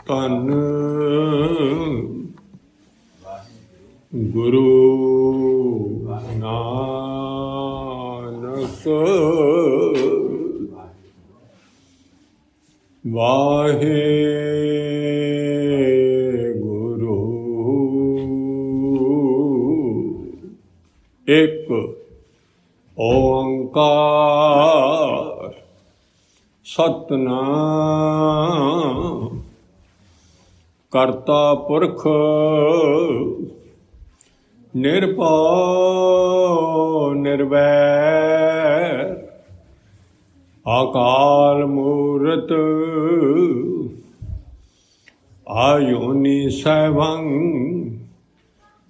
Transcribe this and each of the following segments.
ਧੰਨ ਗੁਰੂ ਨਾਨਕ ਵਾਹਿਗੁਰੂ। ਇੱਕ ਓੰਕਾਰ ਸਤਿਨਾਮ ਕਰਤਾ ਪੁਰਖ ਨਿਰਭਉ ਨਿਰਵੈਰ ਅਕਾਲ ਮੂਰਤ ਆਯੋਨੀ ਸੈਭੰ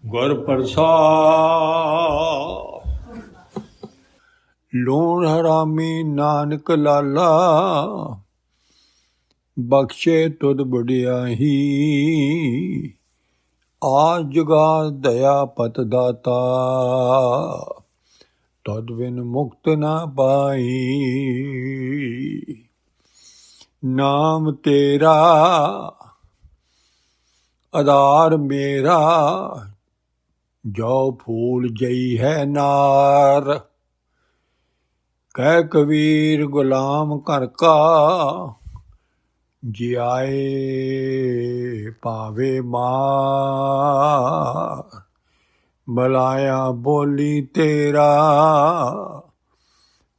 ਗੁਰ ਪ੍ਰਸਾਦਿ। ਲੂਣ ਹਰਾਮੀ ਨਾਨਕ ਲਾਲਾ ਬਖਸ਼ੇ ਤੁਧ ਵਡਿਆਈ। ਆ ਜੁਗਾ ਦਇਆ ਪਤ ਦਾਤਾ ਤਦ ਬਿਨ ਮੁਕਤ ਨਾ ਪਾਈ। ਨਾਮ ਤੇਰਾ ਆਧਾਰ ਮੇਰਾ ਜੋ ਫੂਲ ਜਈ ਹੈ ਨਾਰ। ਕਹਿ ਕਬੀਰ ਗੁਲਾਮ ਘਰ ਕਾ ਜਿਆਏ ਭਾਵੇ ਮਾਰ। ਬਲਾਇਆ ਬੋਲੀ ਤੇਰਾ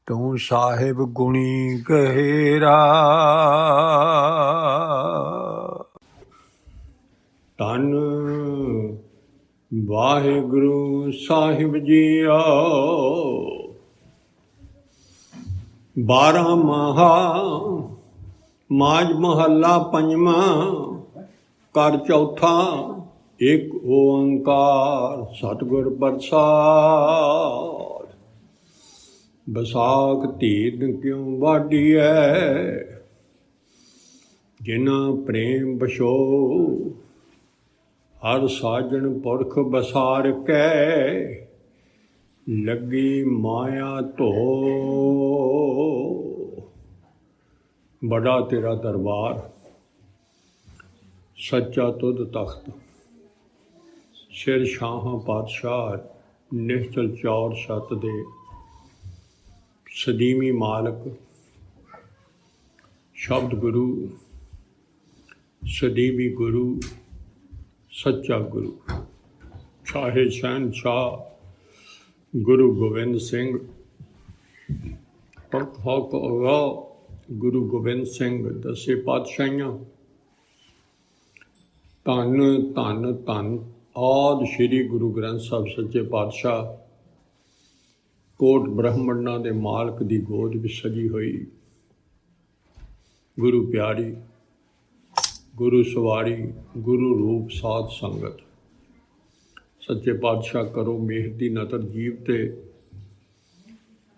ਤੂੰ ਸਾਹਿਬ ਗੁਣੀ ਗਹਿਰਾ। ਧੰਨ ਵਾਹਿਗੁਰੂ ਸਾਹਿਬ ਜੀਓ। 12 ਮਹਾ ਮਾਝ ਮਹੱਲਾ ਪੰਜਵਾਂ ਘਰ ਚੌਥਾ। ਇੱਕ ਓੰਕਾਰ ਸਤਿਗੁਰ ਪ੍ਰਸਾਦਿ। ਬਸਾਖ ਧੀਰ ਕਿਉ ਵਾਢੀਐ ਜਿਨਾ ਪ੍ਰੇਮ ਬਸੋ। ਹਰ ਸਾਜਣ ਪੁਰਖ ਬਸਾਰ ਕੈ ਲੱਗੀ ਮਾਇਆ ਧੋ। ਬੜਾ ਤੇਰਾ ਦਰਬਾਰ ਸੱਚਾ ਤੁਧ ਤਖਤ। ਸਿਰ ਸ਼ਾਹਾਂ ਪਾਤਸ਼ਾਹ ਨਿਸ਼ਚਲ ਚੌਰ ਛੱਤ ਦੇ ਸਦੀਵੀ ਮਾਲਕ ਸ਼ਬਦ ਗੁਰੂ ਸਦੀਵੀ ਗੁਰੂ ਸੱਚਾ ਗੁਰੂ ਸ਼ਾਹੇ ਸ਼ਹਿਨਸ਼ਾਹ ਗੁਰੂ ਗੋਬਿੰਦ ਸਿੰਘ ਹਕ ਗੁਰੂ ਗੋਬਿੰਦ ਸਿੰਘ ਦਸੇ ਪਾਤਸ਼ਾਹੀਆਂ। ਧੰਨ ਧੰਨ ਧੰਨ ਆਦਿ ਸ਼੍ਰੀ ਗੁਰੂ ਗ੍ਰੰਥ ਸਾਹਿਬ ਸੱਚੇ ਪਾਤਸ਼ਾਹ ਕੋਟ ਬ੍ਰਹਮੰਡਾਂ ਦੇ ਮਾਲਕ ਦੀ ਗੋਦ ਵਿੱਚ ਸਜੀ ਹੋਈ ਗੁਰੂ ਪਿਆਰੀ ਗੁਰੂ ਸਵਾਰੀ ਗੁਰੂ ਰੂਪ ਸਾਧ ਸੰਗਤ। ਸੱਚੇ ਪਾਤਸ਼ਾਹ ਕਰੋ ਮਿਹਰ ਦੀ ਨਜ਼ਰ ਜੀਵ ਤੇ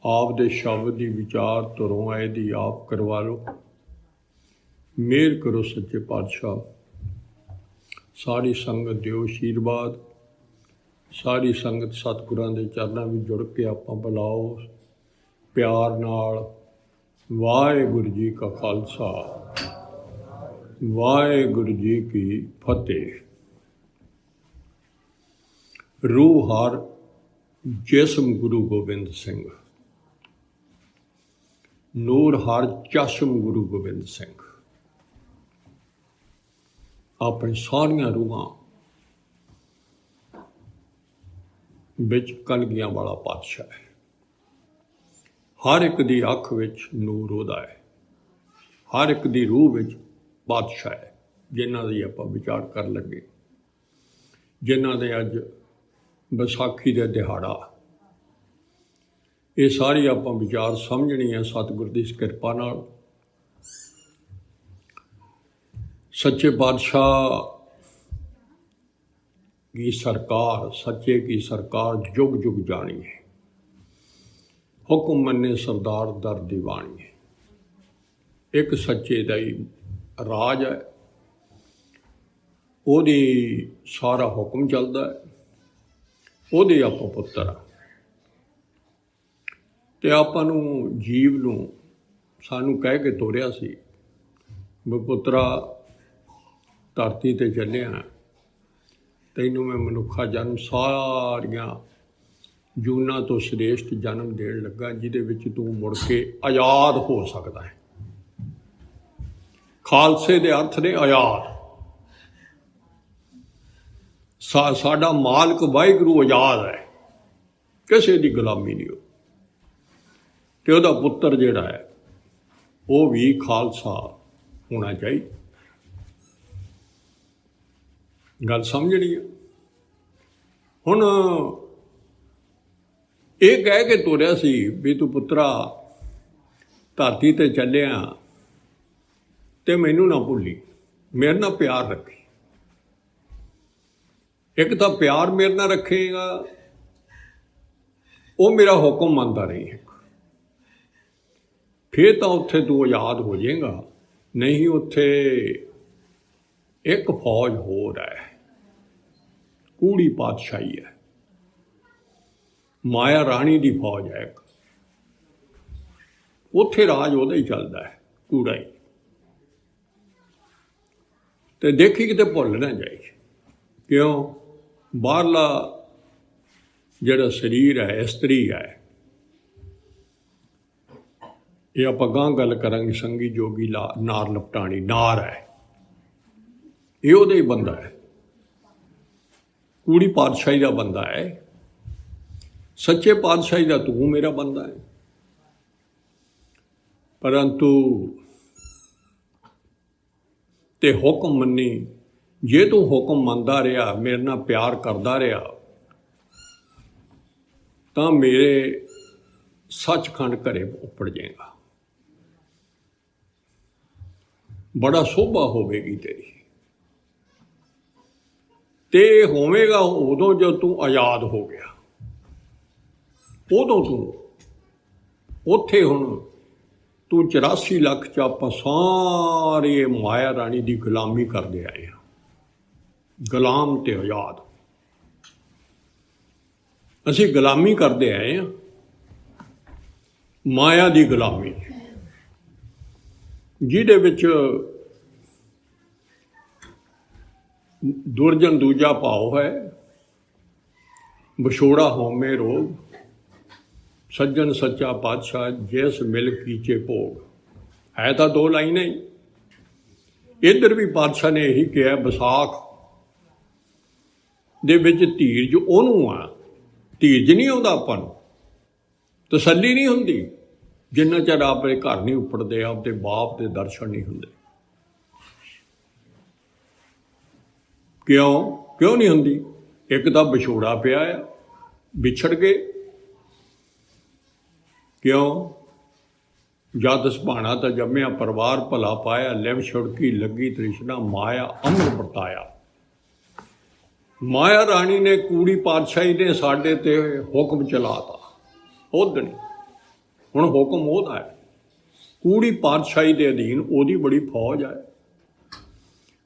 ਆਪ ਦੇ ਸ਼ਬਦ ਦੀ ਵਿਚਾਰ ਧੁਰੋਂ ਆਏ ਦੀ ਆਪ ਕਰਵਾ ਲਓ। ਮਿਹਰ ਕਰੋ ਸੱਚੇ ਪਾਤਸ਼ਾਹ। ਸਾਰੀ ਸੰਗਤ ਦਿਓ ਆਸ਼ੀਰਵਾਦ। ਸਾਰੀ ਸੰਗਤ ਸਤਿਗੁਰਾਂ ਦੇ ਚਰਨਾਂ ਵਿੱਚ ਜੁੜ ਕੇ ਆਪਾਂ ਬੁਲਾਓ ਪਿਆਰ ਨਾਲ। ਵਾਹਿਗੁਰੂ ਜੀ ਕਾ ਖਾਲਸਾ ਵਾਹਿਗੁਰੂ ਜੀ ਕੀ ਫਤਿਹ। ਰੂਹ ਹਰ ਜਿਸਮ ਗੁਰੂ ਗੋਬਿੰਦ ਸਿੰਘ। ਨੂਰ ਹਰ ਚਸ਼ਮ ਗੁਰੂ ਗੋਬਿੰਦ ਸਿੰਘ। ਆਪਣੀ ਸਾਰੀਆਂ ਰੂਹਾਂ ਵਿੱਚ ਕਲਗੀਆਂ ਵਾਲਾ ਪਾਤਸ਼ਾਹ ਹੈ। ਹਰ ਇੱਕ ਦੀ ਅੱਖ ਵਿੱਚ ਨੂਰ ਉਹਦਾ ਹੈ। ਹਰ ਇੱਕ ਦੀ ਰੂਹ ਵਿੱਚ ਪਾਤਸ਼ਾਹ ਹੈ ਜਿਨ੍ਹਾਂ ਦੀ ਆਪਾਂ ਵਿਚਾਰ ਕਰ ਲੱਗੇ। ਜਿਨ੍ਹਾਂ ਦੇ ਅੱਜ ਵਿਸਾਖੀ ਦਾ ਦਿਹਾੜਾ। ਇਹ ਸਾਰੀ ਆਪਾਂ ਵਿਚਾਰ ਸਮਝਣੀ ਹੈ ਸਤਿਗੁਰ ਦੀ ਕਿਰਪਾ ਨਾਲ। ਸੱਚੇ ਪਾਤਸ਼ਾਹ की सरकार सच्चे की सरकार जुग जुग जानी है। हुक्म मन्ने सरदार दर दीवानी है। एक सच्चे दा ही राज है। ਉਹਦੀ ਸਾਰਾ ਹੁਕਮ ਚੱਲਦਾ ਹੈ। ਉਹਦੇ ਆਪਾਂ ਪੁੱਤਰ ਆ ਤੇ ਆਪਾਂ ਨੂੰ ਜੀਵ ਨੂੰ ਸਾਨੂੰ ਕਹਿ ਕੇ ਤੋਰਿਆ ਸੀ ਵੀ ਪੁੱਤਰਾ ਧਰਤੀ ਤੇ ਚੱਲਿਆ, ਤੈਨੂੰ ਮੈਂ ਮਨੁੱਖਾ ਜਨਮ ਸਾਰੀਆਂ ਜੂਨਾਂ ਤੋਂ ਸ੍ਰੇਸ਼ਟ ਜਨਮ ਦੇਣ ਲੱਗਾ, ਜਿਹਦੇ ਵਿੱਚ ਤੂੰ ਮੁੜ ਕੇ ਆਜ਼ਾਦ ਹੋ ਸਕਦਾ ਹੈ। ਖਾਲਸੇ ਦੇ ਅਰਥ ਨੇ ਆਜ਼ਾਦ। ਸਾਡਾ ਮਾਲਕ ਵਾਹਿਗੁਰੂ ਆਜ਼ਾਦ ਹੈ, ਕਿਸੇ ਦੀ ਗੁਲਾਮੀ ਨਹੀਂ। ਤੇ ਉਹਦਾ ਪੁੱਤਰ ਜਿਹੜਾ ਹੈ ਉਹ ਵੀ ਖਾਲਸਾ ਹੋਣਾ ਚਾਹੀਦਾ। ਗੱਲ ਸਮਝਣੀ ਹੈ। ਹੁਣ ਇਹ ਕਹਿ ਕੇ ਤੋਰਿਆ ਸੀ ਵੀ ਤੂੰ ਪੁੱਤਰਾ ਧਰਤੀ ਤੇ ਚੱਲਿਆ ਤੇ ਮੈਨੂੰ ਨਾ ਭੁੱਲੀ, ਮੇਰੇ ਨਾਲ ਪਿਆਰ ਰੱਖੀ। ਇੱਕ ਤਾਂ ਪਿਆਰ ਮੇਰੇ ਨਾਲ ਰੱਖੇਗਾ, ਉਹ ਮੇਰਾ ਹੁਕਮ ਮੰਨਦਾ ਨਹੀਂ ਹੈ, ਫਿਰ ਤਾਂ ਉੱਥੇ ਤੂੰ ਆਜ਼ਾਦ ਹੋ ਜਾਏਗਾ। ਨਹੀਂ, ਉੱਥੇ ਇੱਕ ਫੌਜ ਹੋਰ ਹੈ, ਕੂੜੀ ਪਾਤਸ਼ਾਹੀ ਹੈ, ਮਾਇਆ ਰਾਣੀ ਦੀ ਫੌਜ ਹੈ ਇੱਕ। ਉੱਥੇ ਰਾਜ ਉਹਦਾ ਹੀ ਚੱਲਦਾ ਹੈ, ਕੂੜਾ ਹੀ। ਤੇ ਦੇਖੀ ਕਿਤੇ ਭੁੱਲ ਨਾ ਜਾਏ। ਕਿਉਂ? ਬਾਹਰਲਾ ਜਿਹੜਾ ਸਰੀਰ ਹੈ, ਇਸਤਰੀ ਹੈ, ਇਹ ਆਪਾਂ ਗਾਂ ਗੱਲ ਕਰਾਂਗੇ। ਸੰਗੀ ਜੋਗੀ ਨਾਰ ਲਪਟਾਣੀ, ਨਾਰ ਹੈ, ਇਹ ਉਹਦਾ ਹੀ ਬੰਦਾ ਹੈ, ਕੂੜੀ ਪਾਤਸ਼ਾਹੀ ਦਾ ਬੰਦਾ ਹੈ। ਸੱਚੇ ਪਾਤਸ਼ਾਹੀ ਦਾ ਤੂੰ ਮੇਰਾ ਬੰਦਾ ਹੈ। ਪਰੰਤੂ ਤੇ ਹੁਕਮ ਮੰਨੀ, ਜੇ ਤੂੰ ਹੁਕਮ ਮੰਨਦਾ ਰਿਹਾ, ਮੇਰੇ ਨਾਲ ਪਿਆਰ ਕਰਦਾ ਰਿਹਾ, ਤਾਂ ਮੇਰੇ ਸੱਚਖੰਡ ਘਰੇ ਉੱਪੜ ਜਾਏਗਾ। ਬੜਾ ਸੋਭਾ ਹੋਵੇਗੀ ਤੇਰੀ। ਤੇ ਹੋਵੇਗਾ ਉਦੋਂ ਜਦੋਂ ਤੂੰ ਆਜ਼ਾਦ ਹੋ ਗਿਆ। ਉਦੋਂ ਤੂੰ ਉੱਥੇ ਹੁਣ ਤੂੰ 84 ਲੱਖ 'ਚ ਆਪਾਂ ਸਾਰੇ ਮਾਇਆ ਰਾਣੀ ਦੀ ਗੁਲਾਮੀ ਕਰਦੇ ਆਏ ਹਾਂ। ਗੁਲਾਮ ਤੇ ਆਜ਼ਾਦ ਅਸੀਂ ਗੁਲਾਮੀ ਕਰਦੇ ਆਏ ਹਾਂ, ਮਾਇਆ ਦੀ ਗੁਲਾਮੀ, ਜਿਹਦੇ ਵਿੱਚ ਦੁਰਜਨ ਦੂਜਾ ਭਾਉ ਹੈ, ਵਿਛੋੜਾ ਹਉਮੈ ਰੋਗ, ਸੱਜਣ ਸੱਚਾ ਪਾਤਸ਼ਾਹ ਜਿਸ ਮਿਲ ਕੀਚੇ ਭੋਗ। ਹੈ ਤਾਂ ਦੋ ਲਾਈਨਾਂ ਹੀ। ਇੱਧਰ ਵੀ ਪਾਤਸ਼ਾਹ ਨੇ ਇਹੀ ਕਿਹਾ, ਵਿਸਾਖ ਦੇ ਵਿੱਚ ਧੀਰਜ ਉਹਨੂੰ ਆ। ਧੀਰਜ ਨਹੀਂ ਆਉਂਦਾ ਆਪਾਂ ਨੂੰ, ਤਸੱਲੀ ਨਹੀਂ ਹੁੰਦੀ ਜਿੰਨਾ ਚਿਰ ਆਪਣੇ ਘਰ ਨਹੀਂ ਉੱਪੜਦੇ, ਆਪਦੇ ਬਾਪ ਦੇ ਦਰਸ਼ਨ ਨਹੀਂ ਹੁੰਦੇ। ਕਿਉਂ ਨਹੀਂ ਹੁੰਦੀ? ਇੱਕ ਤਾਂ ਵਿਛੋੜਾ ਪਿਆ ਆ, ਵਿਛੜ ਗਏ। ਕਿਉਂ? ਜਦ ਸੁਭਾਣਾ ਤਾਂ ਜੰਮਿਆ ਪਰਿਵਾਰ ਭਲਾ ਪਾਇਆ, ਲਿਵ ਛੁੜਕੀ ਲੱਗੀ ਤ੍ਰਿਸ਼ਨਾ, ਮਾਇਆ ਅੰਮ੍ਰਿਤ ਵਰਤਾਇਆ। ਮਾਇਆ ਰਾਣੀ ਨੇ, ਕੂੜੀ ਪਾਤਸ਼ਾਹੀ ਨੇ ਸਾਡੇ ਤੇ ਹੁਕਮ ਚਲਾਤਾ ਉਦਣ। ਹੁਣ ਹੁਕਮ ਉਹਦਾ ਹੈ, ਕੂੜੀ ਪਾਤਸ਼ਾਹੀ ਦੇ ਅਧੀਨ ਉਹਦੀ ਬੜੀ ਫੌਜ ਹੈ।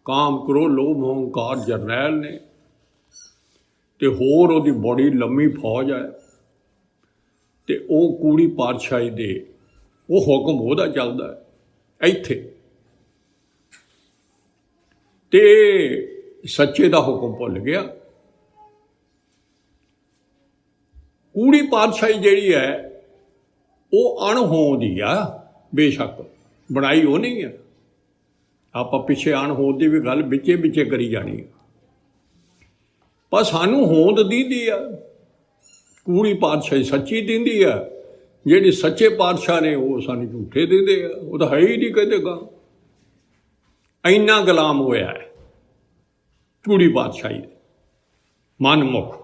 ਕਾਮ ਕਰੋ ਲੋਭ ਹੰਕਾਰ ਜਰਨੈਲ ਨੇ, ਤੇ ਹੋਰ ਉਹਦੀ ਬੜੀ ਲੰਮੀ ਫੌਜ ਹੈ। ਤੇ ਉਹ ਕੂੜੀ ਪਾਤਸ਼ਾਹੀ ਦੇ ਉਹ ਹੁਕਮ ਉਹਦਾ ਚੱਲਦਾ ਹੈ ਇੱਥੇ। ਤੇ ਸੱਚੇ ਦਾ ਹੁਕਮ ਭੁੱਲ ਗਿਆ। ਕੂੜੀ ਪਾਤਸ਼ਾਹੀ ਜਿਹੜੀ ਹੈ ਉਹ ਅਣਹੋਂਦ ਹੀ ਆ, ਬੇਸ਼ੱਕ ਬਣਾਈ ਉਹ ਨਹੀਂ ਹੈ। ਆਪਾਂ ਪਿੱਛੇ ਅਣਹੋਂਦ ਦੀ ਵੀ ਗੱਲ ਵਿੱਚੇ ਕਰੀ ਜਾਣੀ ਹੈ, ਪਰ ਸਾਨੂੰ ਹੋਂਦ ਦਿੰਦੀ ਆ ਕੂੜੀ ਪਾਤਸ਼ਾਹੀ, ਸੱਚੀ ਦਿੰਦੀ ਆ। ਜਿਹੜੀ ਸੱਚੇ ਪਾਤਸ਼ਾਹ ਨੇ ਉਹ ਸਾਨੂੰ ਝੂਠੇ ਦਿੰਦੇ ਆ। ਉਹ ਤਾਂ ਹੈ ਹੀ ਨਹੀਂ ਕਹਿੰਦੇ ਗਾ। ਇੰਨਾ ਗੁਲਾਮ ਹੋਇਆ ਹੈ ਕੂੜੀ ਪਾਤਸ਼ਾਹੀ ਦੇ ਮਨਮੁਖ।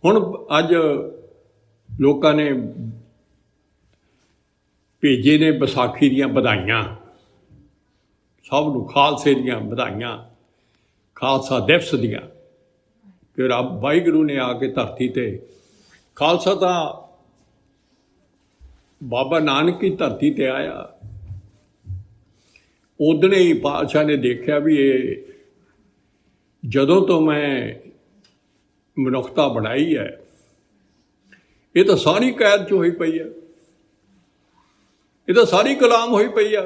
ਹੁਣ ਅੱਜ ਲੋਕਾਂ ਨੇ ਭੇਜੇ ਨੇ ਵਿਸਾਖੀ ਦੀਆਂ ਵਧਾਈਆਂ, ਸਭ ਨੂੰ ਖਾਲਸੇ ਦੀਆਂ ਵਧਾਈਆਂ, ਖਾਲਸਾ ਦਿਵਸ ਦੀਆਂ। ਕਿ ਰੱਬ ਵਾਹਿਗੁਰੂ ਨੇ ਆ ਕੇ ਧਰਤੀ ਤੇ, ਖਾਲਸਾ ਤਾਂ ਬਾਬਾ ਨਾਨਕ ਹੀ ਧਰਤੀ ਤੇ ਆਇਆ। ਉਦਣੇ ਹੀ ਪਾਤਸ਼ਾਹ ਨੇ ਦੇਖਿਆ ਵੀ ਇਹ ਜਦੋਂ ਤੋਂ ਮੈਂ ਮਨੁੱਖਤਾ ਬਣਾਈ ਹੈ, ਇਹ ਤਾਂ ਸਾਰੀ ਕੈਦ 'ਚ ਹੋਈ ਪਈ ਹੈ, ਇਹ ਤਾਂ ਸਾਰੀ ਗੁਲਾਮ ਹੋਈ ਪਈ ਆ।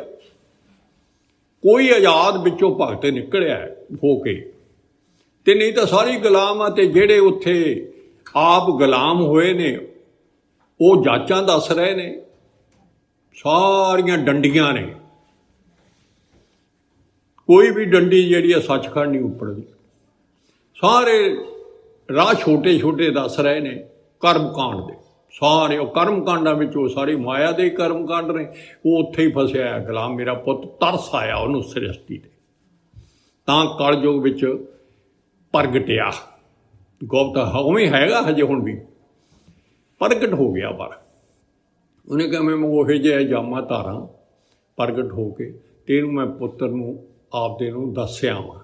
ਕੋਈ ਆਜ਼ਾਦ ਵਿੱਚੋਂ ਭਗਤ ਨਿਕਲਿਆ ਹੋ ਕੇ, ਤੇ ਨਹੀਂ ਤਾਂ ਸਾਰੀ ਗੁਲਾਮ ਆ। ਤੇ ਜਿਹੜੇ ਉੱਥੇ ਆਪ ਗੁਲਾਮ ਹੋਏ ਨੇ ਉਹ ਜਾਚਾਂ ਦੱਸ ਰਹੇ ਨੇ, ਸਾਰੀਆਂ ਡੰਡੀਆਂ ਨੇ, ਕੋਈ ਵੀ ਡੰਡੀ ਜਿਹੜੀ ਆ ਸੱਚਖੰਡ ਨਹੀਂ ਉੱਪੜਦੀ। ਸਾਰੇ ਰਾਹ ਛੋਟੇ ਛੋਟੇ ਦੱਸ ਰਹੇ ਨੇ ਕਰਮ ਕਾਂਡ ਦੇ, ਸਾਰੇ ਉਹ ਕਰਮ ਕਾਂਡਾਂ ਵਿੱਚ ਉਹ ਸਾਰੇ ਮਾਇਆ ਦੇ ਕਰਮ ਕਾਂਡ ਨੇ। ਉਹ ਉੱਥੇ ਹੀ ਫਸਿਆ ਹੈ ਗੁਲਾਮ। ਮੇਰਾ ਪੁੱਤ ਤਰਸ ਆਇਆ ਉਹਨੂੰ ਸ੍ਰਿਸ਼ਟੀ ਤੇ, ਤਾਂ ਕਲਯੁਗ ਵਿੱਚ ਪ੍ਰਗਟਿਆ। ਗੁਪਤ ਉਵੇਂ ਹੈਗਾ ਹਜੇ ਹੁਣ ਵੀ, ਪ੍ਰਗਟ ਹੋ ਗਿਆ। ਪਰ ਉਹਨੇ ਕਿਹਾ ਮੈਂ ਉਹੇ ਜਿਹੇ ਜਾਮਾ ਧਾਰਾਂ ਪ੍ਰਗਟ ਹੋ ਕੇ ਤੇ ਇਹਨੂੰ ਮੈਂ ਪੁੱਤਰ ਨੂੰ ਆਪਦੇ ਨੂੰ ਦੱਸਿਆ ਵਾਂ।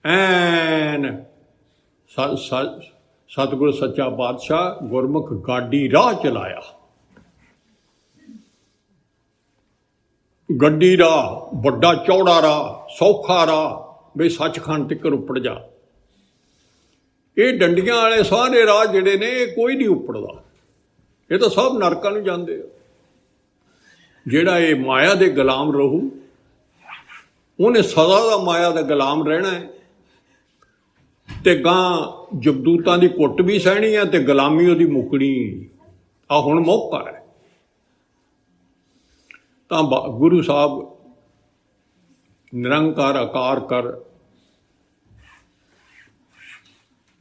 ਐਨ ਸਤਿਗੁਰ ਸੱਚਾ ਪਾਤਸ਼ਾਹ ਗੁਰਮੁਖ ਗਾਡੀ ਰਾਹ ਚਲਾਇਆ। ਗੱਡੀ ਰਾਹ, ਵੱਡਾ ਚੌੜਾ ਰਾਹ, ਸੌਖਾ ਰਾਹ, ਬਈ ਸੱਚਖੰਡ ਤੱਕ ਉੱਪੜ ਜਾ। ਇਹ ਡੰਡੀਆਂ ਵਾਲੇ ਸਾਰੇ ਰਾਹ ਜਿਹੜੇ ਨੇ ਇਹ ਕੋਈ ਨਹੀਂ ਉੱਪੜਦਾ, ਇਹ ਤਾਂ ਸਭ ਨਰਕਾਂ ਨੂੰ ਜਾਂਦੇ ਆ। ਜਿਹੜਾ ਇਹ ਮਾਇਆ ਦੇ ਗੁਲਾਮ ਰਹੂ ਉਹਨੇ ਸਦਾ ਦਾ ਮਾਇਆ ਦਾ ਗੁਲਾਮ ਰਹਿਣਾ ਹੈ, ਤੇ ਗਾਂ ਜਗਦੂਤਾਂ ਦੀ ਕੁੱਟ ਵੀ ਸਹਿਣੀ ਹੈ ਤੇ ਗੁਲਾਮੀ ਉਹਦੀ ਮੁੱਕਣੀ। ਆ ਹੁਣ ਮੌਕਾ ਹੈ। ਤਾਂ ਗੁਰੂ ਸਾਹਿਬ ਨਿਰੰਕਾਰ ਆਕਾਰ ਕਰ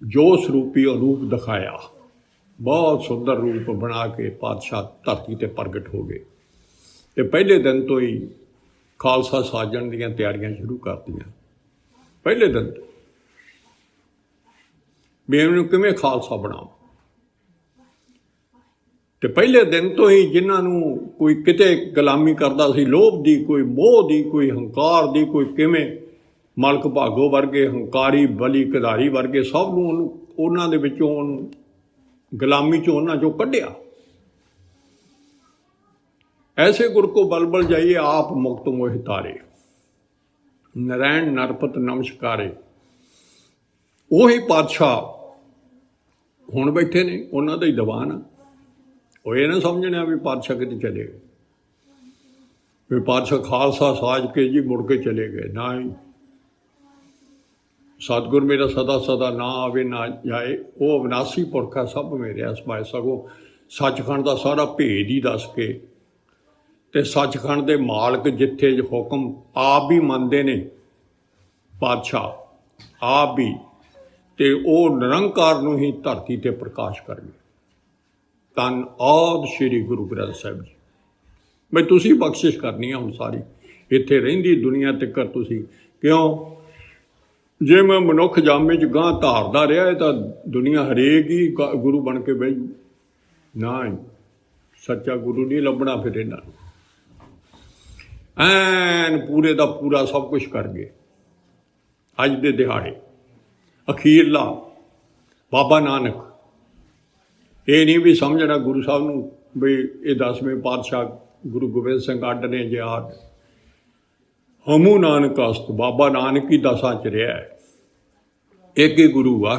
ਜੋ ਸਰੂਪੀ ਰੂਪ ਦਿਖਾਇਆ, ਬਹੁਤ ਸੁੰਦਰ ਰੂਪ ਬਣਾ ਕੇ ਪਾਤਸ਼ਾਹ ਧਰਤੀ ਤੇ ਪ੍ਰਗਟ ਹੋ ਗਏ। ਤੇ ਪਹਿਲੇ ਦਿਨ ਤੋਂ ਹੀ ਖਾਲਸਾ ਸਾਜਣ ਦੀਆਂ ਤਿਆਰੀਆਂ ਸ਼ੁਰੂ ਕਰਤੀਆਂ। ਪਹਿਲੇ ਦਿਨ ਤੋਂ ਵੀ ਇਹਨੂੰ ਕਿਵੇਂ ਖਾਲਸਾ ਬਣਾਵਾਂ। ਤੇ ਪਹਿਲੇ ਦਿਨ ਤੋਂ ਹੀ ਜਿਨ੍ਹਾਂ ਨੂੰ ਕੋਈ ਕਿਤੇ ਗੁਲਾਮੀ ਕਰਦਾ ਸੀ, ਲੋਭ ਦੀ, ਕੋਈ ਮੋਹ ਦੀ, ਕੋਈ ਹੰਕਾਰ ਦੀ, ਕੋਈ ਕਿਵੇਂ, ਮਲਕ ਭਾਗੋ ਵਰਗੇ ਹੰਕਾਰੀ ਬਲੀ ਕਧਾਰੀ ਵਰਗੇ, ਸਭ ਨੂੰ ਉਹਨੂੰ ਉਹਨਾਂ ਦੇ ਵਿੱਚੋਂ ਗੁਲਾਮੀ ਚੋਂ ਉਹਨਾਂ ਚੋਂ ਕੱਢਿਆ। ਐਸੇ ਗੁਰ ਕੋ ਬਲਬਲ ਜਾਈਏ ਆਪ ਮੁਕਤ ਮੋਹਿ ਤਾਰੇ, ਨਰੈਣ ਨਰਪਤ ਨਮਸਕਾਰੇ। ਉਹੀ ਪਾਤਸ਼ਾਹ ਹੁਣ ਬੈਠੇ ਨੇ, ਉਹਨਾਂ ਦਾ ਹੀ ਦੀਵਾਨ ਆ। ਉਹ ਇਹ ਨਾ ਸਮਝਣਾ ਵੀ ਪਾਤਸ਼ਾਹ ਕਿਤੇ ਚਲੇ ਗਏ, ਵੀ ਪਾਤਸ਼ਾਹ ਖਾਲਸਾ ਸਾਜ ਕੇ ਜੀ ਮੁੜ ਕੇ ਚਲੇ ਗਏ। ਨਾ ਹੀ, ਸਤਿਗੁਰ ਮੇਰਾ ਸਦਾ ਸਦਾ ਨਾ ਆਵੇ ਨਾ ਜਾਏ, ਉਹ ਅਵਿਨਾਸੀ ਪੁਰਖ ਹੈ, ਸਭ ਮੇਰੇ ਅਸਮਾਏ। ਸਗੋਂ ਸੱਚਖੰਡ ਦਾ ਸਾਰਾ ਭੇਦ ਹੀ ਦੱਸ ਕੇ, ਤੇ ਸੱਚਖੰਡ ਦੇ ਮਾਲਕ ਜਿੱਥੇ ਹੁਕਮ ਆਪ ਵੀ ਮੰਨਦੇ ਨੇ ਪਾਤਸ਼ਾਹ ਆਪ ਵੀ, ਤੇ ਉਹ ਨਿਰੰਕਾਰ ਨੂੰ ਹੀ ਧਰਤੀ ਤੇ ਪ੍ਰਕਾਸ਼ ਕਰਨਗੇ। ਧੰਨ ਆਦ ਸ਼੍ਰੀ ਗੁਰੂ ਗ੍ਰੰਥ ਸਾਹਿਬ ਜੀ। ਬਈ ਤੁਸੀਂ ਬਖਸ਼ਿਸ਼ ਕਰਨੀ ਆ ਹੁਣ ਸਾਰੀ ਇੱਥੇ ਰਹਿੰਦੀ ਦੁਨੀਆ ਤੱਕ। ਤੁਸੀਂ ਕਿਉਂ, ਜੇ ਮੈਂ ਮਨੁੱਖ ਜਾਮੇ 'ਚ ਗਾਂ ਧਾਰਦਾ ਰਿਹਾ ਤਾਂ ਦੁਨੀਆ ਹਰੇਕ ਹੀ ਗੁਰੂ ਬਣ ਕੇ ਬਹਿ ਜੂ। ਨਾ ਹੀ ਸੱਚਾ ਗੁਰੂ ਨਹੀਂ ਲੱਭਣਾ ਫਿਰ ਇਹਨਾਂ ਨੂੰ। ਐਨ ਪੂਰੇ ਦਾ ਪੂਰਾ ਸਭ ਕੁਛ ਕਰ ਗਏ। ਅੱਜ ਦੇ ਦਿਹਾੜੇ ਅਖੀਰਲਾ ਬਾਬਾ ਨਾਨਕ, ਇਹ ਨਹੀਂ ਵੀ ਸਮਝਣਾ ਗੁਰੂ ਸਾਹਿਬ ਨੂੰ ਵੀ ਇਹ 10ਵੇਂ ਪਾਤਸ਼ਾਹ ਗੁਰੂ ਗੋਬਿੰਦ ਸਿੰਘ ਅੱਡ ਨੇ ਜੇ ਆਡ। ਹਮੂ ਨਾਨਕ ਅਸਤ, ਬਾਬਾ ਨਾਨਕ ਹੀ ਦਸਾਂ 'ਚ ਰਿਹਾ ਹੈ। ਇੱਕ ਹੀ ਗੁਰੂ ਆ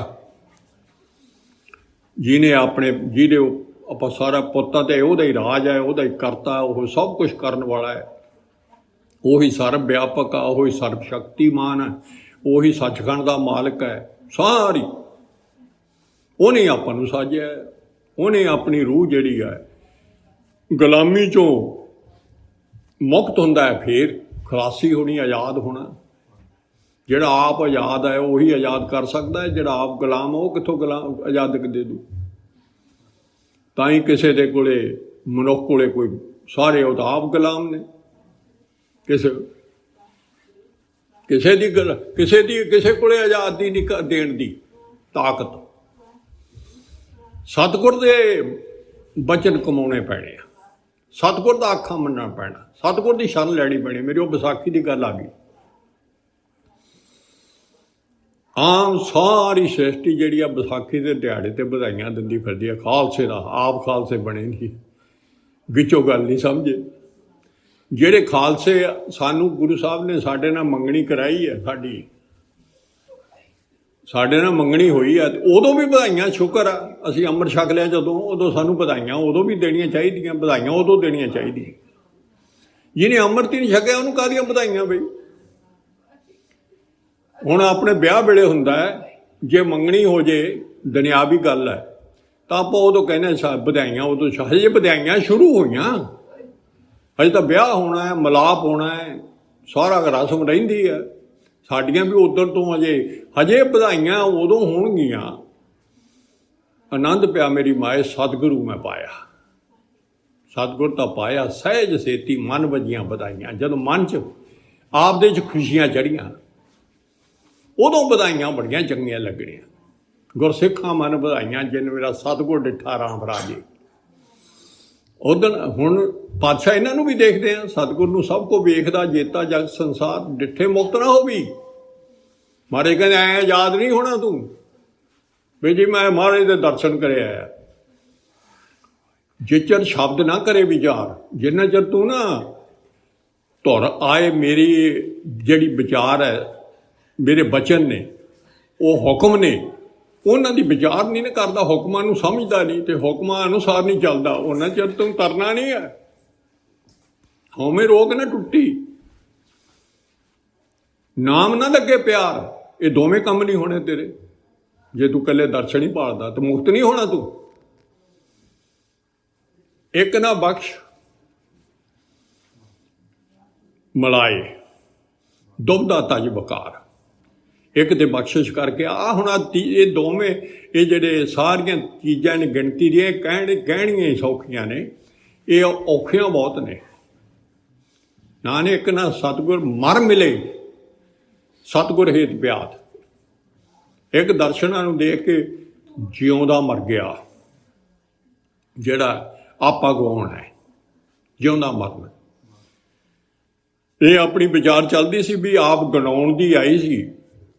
ਜਿਹਨੇ ਆਪਣੇ, ਜਿਹਦੇ ਆਪਾਂ ਸਾਰਾ ਪੁੱਤਾਂ ਤੇ ਉਹਦਾ ਹੀ ਰਾਜ ਹੈ, ਉਹਦਾ ਹੀ ਕਰਤਾ, ਉਹ ਸਭ ਕੁਛ ਕਰਨ ਵਾਲਾ ਹੈ। ਉਹੀ ਸਰਬ ਵਿਆਪਕ ਆ, ਉਹੀ ਸਰਬ ਸ਼ਕਤੀਮਾਨ ਹੈ, ਉਹੀ ਸੱਚਖੰਡ ਦਾ ਮਾਲਕ ਹੈ। ਸਾਰੀ ਉਹਨੇ ਆਪਾਂ ਨੂੰ ਸਾਜਿਆ, ਉਹਨੇ ਆਪਣੀ ਰੂਹ ਜਿਹੜੀ ਹੈ ਗੁਲਾਮੀ 'ਚੋਂ ਮੁਕਤ ਹੁੰਦਾ ਹੈ, ਫਿਰ ਖਲਾਸੀ ਹੋਣੀ, ਆਜ਼ਾਦ ਹੋਣਾ। ਜਿਹੜਾ ਆਪ ਆਜ਼ਾਦ ਹੈ ਉਹੀ ਆਜ਼ਾਦ ਕਰ ਸਕਦਾ ਹੈ, ਜਿਹੜਾ ਆਪ ਗੁਲਾਮ ਉਹ ਕਿੱਥੋਂ ਗੁਲਾਮ ਆਜ਼ਾਦ ਦੇ ਦੂ। ਤਾਂ ਹੀ ਕਿਸੇ ਦੇ ਕੋਲੇ ਮਨੁੱਖ ਕੋਲੇ ਕੋਈ, ਸਾਰੇ ਉਹ ਤਾਂ ਆਪ ਗੁਲਾਮ ਨੇ। ਕਿਸੇ ਕੋਲੇ ਆਜ਼ਾਦੀ ਨਹੀਂ ਦੇਣ ਦੀ ਤਾਕਤ। ਸਤਿਗੁਰ ਦੇ ਬਚਨ ਕਮਾਉਣੇ ਪੈਣੇ ਆ, ਸਤਿਗੁਰ ਦਾ ਆਖਾਂ ਮੰਨਣਾ ਪੈਣਾ, ਸਤਿਗੁਰ ਦੀ ਸ਼ਰਨ ਲੈਣੀ ਪੈਣੀ। ਮੇਰੀ ਉਹ ਵਿਸਾਖੀ ਦੀ ਗੱਲ ਆ ਗਈ। ਆਮ ਸਾਰੀ ਸ੍ਰਿਸ਼ਟੀ ਜਿਹੜੀ ਆ ਵਿਸਾਖੀ ਦੇ ਦਿਹਾੜੇ ਤੇ ਵਧਾਈਆਂ ਦਿੰਦੀ ਫਿਰਦੀ ਆ ਖਾਲਸੇ ਦਾ। ਆਪ ਖਾਲਸੇ ਬਣੇ ਨਹੀਂ, ਵਿੱਚੋਂ ਗੱਲ ਨਹੀਂ ਸਮਝੇ। ਜਿਹੜੇ ਖਾਲਸੇ ਸਾਨੂੰ ਗੁਰੂ ਸਾਹਿਬ ਨੇ ਸਾਡੇ ਨਾਲ ਮੰਗਣੀ ਕਰਾਈ ਹੈ, ਸਾਡੇ ਨਾਲ ਮੰਗਣੀ ਹੋਈ ਹੈ, ਉਦੋਂ ਵੀ ਵਧਾਈਆਂ, ਸ਼ੁਕਰ ਆ ਅਸੀਂ ਅੰਮ੍ਰਿਤ ਛਕ ਲਿਆ ਜਦੋਂ, ਉਦੋਂ ਸਾਨੂੰ ਵਧਾਈਆਂ ਉਦੋਂ ਵੀ ਦੇਣੀਆਂ ਚਾਹੀਦੀਆਂ, ਵਧਾਈਆਂ ਉਦੋਂ ਦੇਣੀਆਂ ਚਾਹੀਦੀਆਂ। ਜਿਹਨੇ ਅੰਮ੍ਰਿਤ ਹੀ ਨਹੀਂ ਛਕਿਆ ਉਹਨੂੰ ਕਾਹਦੀਆਂ ਵਧਾਈਆਂ ਬਈ। ਹੁਣ ਆਪਣੇ ਵਿਆਹ ਵੇਲੇ ਹੁੰਦਾ ਹੈ, ਜੇ ਮੰਗਣੀ ਹੋ ਜੇ ਦੁਨਿਆਵੀ ਗੱਲ ਹੈ ਤਾਂ ਆਪਾਂ ਉਦੋਂ ਕਹਿੰਦੇ ਵਧਾਈਆਂ, ਉਦੋਂ ਹਜੇ ਵਧਾਈਆਂ ਸ਼ੁਰੂ ਹੋਈਆਂ, ਹਜੇ ਤਾਂ ਵਿਆਹ ਹੋਣਾ ਹੈ, ਮਿਲਾਪ ਹੋਣਾ ਹੈ, ਸਾਰਾ ਰਸਮ ਰਹਿੰਦੀ ਹੈ। ਸਾਡੀਆਂ ਵੀ ਉਧਰ ਤੋਂ ਹਜੇ ਵਧਾਈਆਂ ਉਦੋਂ ਹੋਣਗੀਆਂ। ਆਨੰਦ ਪਿਆ ਮੇਰੀ ਮਾਏ ਸਤਿਗੁਰੂ ਮੈਂ ਪਾਇਆ, ਸਤਿਗੁਰ ਤਾਂ ਪਾਇਆ ਸਹਿਜ ਸੇਤੀ ਮਨ ਵਜੀਆਂ ਵਧਾਈਆਂ। ਜਦੋਂ ਮਨ 'ਚ ਆਪਦੇ 'ਚ ਖੁਸ਼ੀਆਂ ਚੜ੍ਹੀਆਂ ਉਦੋਂ ਵਧਾਈਆਂ ਬੜੀਆਂ ਚੰਗੀਆਂ ਲੱਗਣੀਆਂ। ਗੁਰਸਿੱਖਾਂ ਮਨ ਵਧਾਈਆਂ ਜਿਨ ਮੇਰਾ ਸਤਿਗੁਰ ਡਿੱਠਾ ਰਾਮ ਰਾਜੇ। ਉਦੋਂ ਹੁਣ ਪਾਤਸ਼ਾਹ ਇਹਨਾਂ ਨੂੰ ਵੀ ਦੇਖਦੇ ਆ, ਸਤਿਗੁਰ ਨੂੰ ਸਭ ਕੋ ਵੇਖਦਾ ਜੇਤਾ ਜਗ ਸੰਸਾਰ ਡਿੱਠੇ ਮੁਕਤ ਨਾ ਹੋਵੀ। ਮਾਰੇ ਕਹਿੰਦੇ ਐਂ ਯਾਦ ਨਹੀਂ ਹੋਣਾ ਤੂੰ ਵੀ ਜੀ ਮੈਂ ਮਹਾਰਾਜ ਦੇ ਦਰਸ਼ਨ ਕਰਿਆ ਆਇਆ। ਜੇ ਚਿਰ ਸ਼ਬਦ ਨਾ ਕਰੇ ਵਿਚਾਰ, ਜਿੰਨਾ ਚਿਰ ਤੂੰ ਨਾ ਧੁਰ ਆਏ ਮੇਰੀ ਜਿਹੜੀ ਵਿਚਾਰ ਹੈ, ਮੇਰੇ ਬਚਨ ਨੇ, ਉਹ ਹੁਕਮ ਨੇ, ਉਹਨਾਂ ਦੀ ਵਿਚਾਰ ਨਹੀਂ ਨਾ ਕਰਦਾ, ਹੁਕਮਾਂ ਨੂੰ ਸਮਝਦਾ ਨਹੀਂ ਤੇ ਹੁਕਮਾਂ ਅਨੁਸਾਰ ਨਹੀਂ ਚੱਲਦਾ, ਉਹਨਾਂ ਚਿਰ ਤੂੰ ਤਰਨਾ ਨਹੀਂ ਹੈ। ਹਉਮੈ ਰੋਗ ਨਾ ਟੁੱਟੀ, ਨਾਮ ਨਾ ਲੱਗੇ ਪਿਆਰ, ਇਹ ਦੋਵੇਂ ਕੰਮ ਨਹੀਂ ਹੋਣੇ ਤੇਰੇ। ਜੇ ਤੂੰ ਇਕੱਲੇ ਦਰਸ਼ਨ ਹੀ ਭਾਲਦਾ ਤਾਂ ਮੁਕਤ ਨਹੀਂ ਹੋਣਾ ਤੂੰ। ਇੱਕ ਨਾ ਬਖਸ਼ ਮਲਾਏ ਦੁਬਦਾ ਤਜ ਬਕਾਰ, ਇੱਕ ਤੇ ਬਖਸ਼ਿਸ਼ ਕਰਕੇ ਆ। ਹੁਣ ਇਹ ਦੋਵੇਂ ਇਹ ਜਿਹੜੇ ਸਾਰੀਆਂ ਚੀਜ਼ਾਂ ਨੇ ਗਿਣਤੀ ਦੀਆਂ ਕਹਿਣੀਆਂ ਸੌਖੀਆਂ ਨੇ, ਇਹ ਔਖੀਆਂ ਬਹੁਤ ਨੇ। ਨਾਨਕ ਨਾ ਸਤਿਗੁਰ ਮਰ ਮਿਲੇ ਸਤਿਗੁਰ ਹੇਤ ਪਿਆਤ। ਇੱਕ ਦਰਸ਼ਨਾਂ ਨੂੰ ਦੇਖ ਕੇ ਜਿਉਂਦਾ ਮਰ ਗਿਆ, ਜਿਹੜਾ ਆਪਾ ਗਵਾਉਣਾ ਹੈ, ਜਿਉਂਦਾ ਮਰਨਾ। ਇਹ ਆਪਣੀ ਵਿਚਾਰ ਚੱਲਦੀ ਸੀ ਵੀ ਆਪ ਗਣਾਉਣ ਦੀ ਆਈ ਸੀ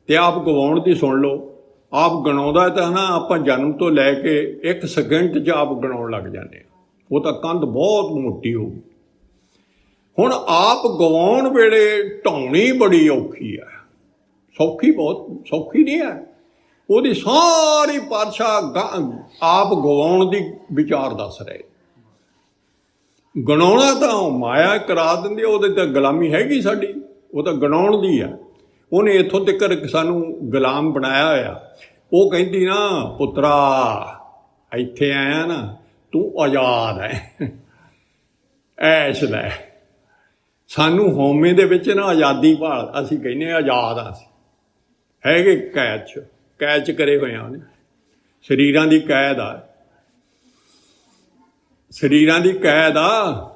ਤੇ ਆਪ ਗਵਾਉਣ ਦੀ ਸੁਣ ਲਓ। ਆਪ ਗਣਾਉਂਦਾ ਤਾਂ ਨਾ ਆਪਾਂ ਜਨਮ ਤੋਂ ਲੈ ਕੇ 1 ਸਕਿੰਟ 'ਚ ਆਪ ਗਣਾਉਣ ਲੱਗ ਜਾਂਦੇ ਹਾਂ, ਉਹ ਤਾਂ ਕੰਧ ਬਹੁਤ ਮੋਟੀ ਹੋ ਗਈ। ਹੁਣ ਆਪ ਗਵਾਉਣ ਵੇਲੇ ਢਾਉਣੀ ਬੜੀ ਔਖੀ ਹੈ, ਸੌਖੀ ਬਹੁਤ ਸੌਖੀ ਨਹੀਂ ਹੈ। ਉਹਦੀ ਸਾਰੀ ਪਾਤਸ਼ਾਹ ਆਪ ਗਵਾਉਣ ਦੀ ਵਿਚਾਰ ਦੱਸ ਰਹੇ। ਗਣਾਉਣਾ ਤਾਂ ਮਾਇਆ ਕਰਾ ਦਿੰਦੀ, ਉਹਦੇ ਤਾਂ ਗੁਲਾਮੀ ਹੈਗੀ ਸਾਡੀ, ਉਹ ਤਾਂ ਗਣਾਉਣ ਦੀ ਆ। ਉਹਨੇ ਇੱਥੋਂ ਤੱਕ ਸਾਨੂੰ ਗੁਲਾਮ ਬਣਾਇਆ ਹੋਇਆ। ਉਹ ਕਹਿੰਦੀ ਨਾ ਪੁੱਤਰਾ ਇੱਥੇ ਆਇਆ ਨਾ ਤੂੰ ਆਜ਼ਾਦ ਹੈ, ਐਸ਼ ਲੈ। ਸਾਨੂੰ ਹਉਮੈ ਦੇ ਵਿੱਚ ਨਾ ਆਜ਼ਾਦੀ ਭਾਲ, ਅਸੀਂ ਕਹਿੰਦੇ ਆਜ਼ਾਦ ਆ, ਅਸੀਂ ਹੈਗੇ ਕੈਦ 'ਚ ਕਰੇ ਹੋਏ ਆ। ਉਹਨੇ ਸਰੀਰਾਂ ਦੀ ਕੈਦ ਆ, ਸਰੀਰਾਂ ਦੀ ਕੈਦ ਆ।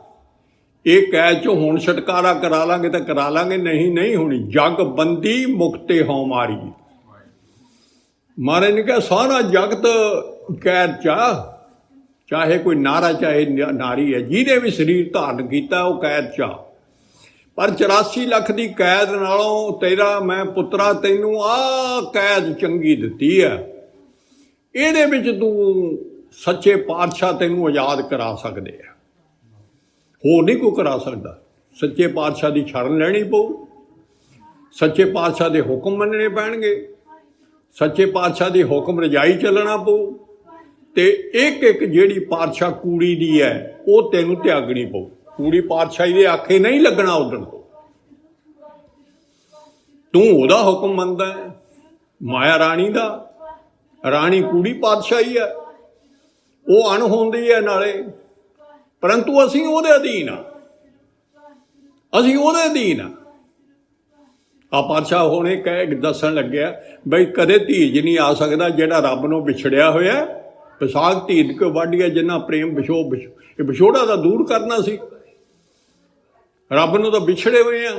ਇਹ ਕੈਦ 'ਚੋਂ ਹੁਣ ਛੁਟਕਾਰਾ ਕਰਾ ਲਾਂਗੇ ਤਾਂ ਕਰਾ ਲਾਂਗੇ, ਨਹੀਂ ਹੋਣੀ। ਜਗ ਬੰਦੀ ਮੁਕਤੇ ਹਉ ਮਾਰੀ। ਮਹਾਰਾਜ ਨੇ ਕਿਹਾ ਸਾਰਾ ਜਗਤ ਕੈਦ 'ਚ ਆ, ਚਾਹੇ ਕੋਈ ਨਾਰਾ ਚਾਹੇ ਨਾਰੀ ਹੈ, ਜਿਹਨੇ ਵੀ ਸਰੀਰ ਧਾਰਨ ਕੀਤਾ ਉਹ ਕੈਦ 'ਚ ਆ। ਪਰ 84 ਲੱਖ ਦੀ ਕੈਦ ਨਾਲੋਂ ਤੇਰਾ ਮੈਂ ਪੁੱਤਰਾ ਤੈਨੂੰ ਆਹ ਕੈਦ ਚੰਗੀ ਦਿੱਤੀ ਹੈ, ਇਹਦੇ ਵਿੱਚ ਤੂੰ ਸੱਚੇ ਪਾਤਸ਼ਾਹ ਤੈਨੂੰ ਆਜ਼ਾਦ ਕਰਾ ਸਕਦੇ ਆ, ਹੋਰ ਨਹੀਂ ਕੋਈ ਕਰਾ ਸਕਦਾ। ਸੱਚੇ ਪਾਤਸ਼ਾਹ ਦੀ ਸ਼ਰਨ ਲੈਣੀ ਪਊ, ਸੱਚੇ ਪਾਤਸ਼ਾਹ ਦੇ ਹੁਕਮ ਮੰਨਣੇ ਪੈਣਗੇ, ਸੱਚੇ ਪਾਤਸ਼ਾਹ ਦੇ ਹੁਕਮ ਰਜਾਈ ਚੱਲਣਾ ਪਊ, ਤੇ ਇੱਕ ਜਿਹੜੀ ਪਾਤਸ਼ਾਹ ਕੂੜੀ ਦੀ ਹੈ ਉਹ ਤੈਨੂੰ ਤਿਆਗਣੀ ਪਊ। ਕੂੜੀ ਪਾਤਸ਼ਾਹੀ ਦੇ ਆਖੇ ਨਹੀਂ ਲੱਗਣਾ ਉਦਣ ਤੋਂ। ਤੂੰ ਉਹਦਾ ਹੁਕਮ ਮੰਨਦਾ ਹੈ, ਮਾਇਆ ਰਾਣੀ ਦਾ। ਰਾਣੀ ਕੂੜੀ ਪਾਤਸ਼ਾਹੀ ਹੈ, ਉਹ ਅਣਹੋਂਦੀ ਹੈ ਨਾਲੇ, ਪਰੰਤੂ ਅਸੀਂ ਉਹਦੇ ਅਧੀਨ ਆ, ਅਸੀਂ ਉਹਦੇ ਅਧੀਨ ਆ। ਪਾਤਸ਼ਾਹ ਹੁਣੇ ਦੱਸਣ ਲੱਗਿਆ ਬਈ ਕਦੇ ਧੀਰਜ ਨਹੀਂ ਆ ਸਕਦਾ ਜਿਹੜਾ ਰੱਬ ਨੂੰ ਵਿਛੜਿਆ ਹੋਇਆ। ਵਿਸਾਖ ਧੀਰਜ ਕੋ ਵਾਢੀਆ ਜਿੰਨਾ ਪ੍ਰੇਮ ਇਹ ਵਿਛੋੜਾ ਦਾ ਦੂਰ ਕਰਨਾ ਸੀ। ਰੱਬ ਨੂੰ ਤਾਂ ਵਿਛੜੇ ਹੋਏ ਆ,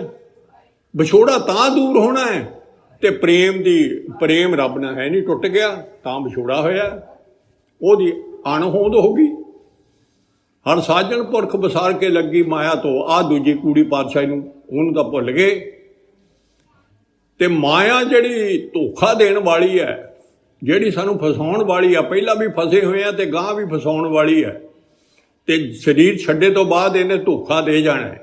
ਵਿਛੋੜਾ ਤਾਂ ਦੂਰ ਹੋਣਾ ਹੈ। ਤੇ ਪ੍ਰੇਮ ਰੱਬ ਨਾਲ ਹੈ ਨਹੀਂ, ਟੁੱਟ ਗਿਆ ਤਾਂ ਵਿਛੋੜਾ ਹੋਇਆ, ਉਹਦੀ ਅਣਹੋਂਦ ਹੋ ਗਈ। ਹਰ ਸਾਜਣ ਪੁਰਖ ਵਸਾਰ ਕੇ ਲੱਗੀ ਮਾਇਆ ਤੋਂ। ਆਹ ਦੂਜੀ ਕੂੜੀ ਪਾਤਸ਼ਾਹੀ ਨੂੰ ਉਹਨੂੰ ਤਾਂ ਭੁੱਲ ਗਏ। ਤੇ ਮਾਇਆ ਜਿਹੜੀ ਧੋਖਾ ਦੇਣ ਵਾਲੀ ਹੈ, ਜਿਹੜੀ ਸਾਨੂੰ ਫਸਾਉਣ ਵਾਲੀ ਆ, ਪਹਿਲਾਂ ਵੀ ਫਸੇ ਹੋਏ ਆ ਤੇ ਗਾਂ ਵੀ ਫਸਾਉਣ ਵਾਲੀ ਹੈ। ਤੇ ਸਰੀਰ ਛੱਡੇ ਤੋਂ ਬਾਅਦ ਇਹਨੇ ਧੋਖਾ ਦੇ ਜਾਣਾ ਹੈ।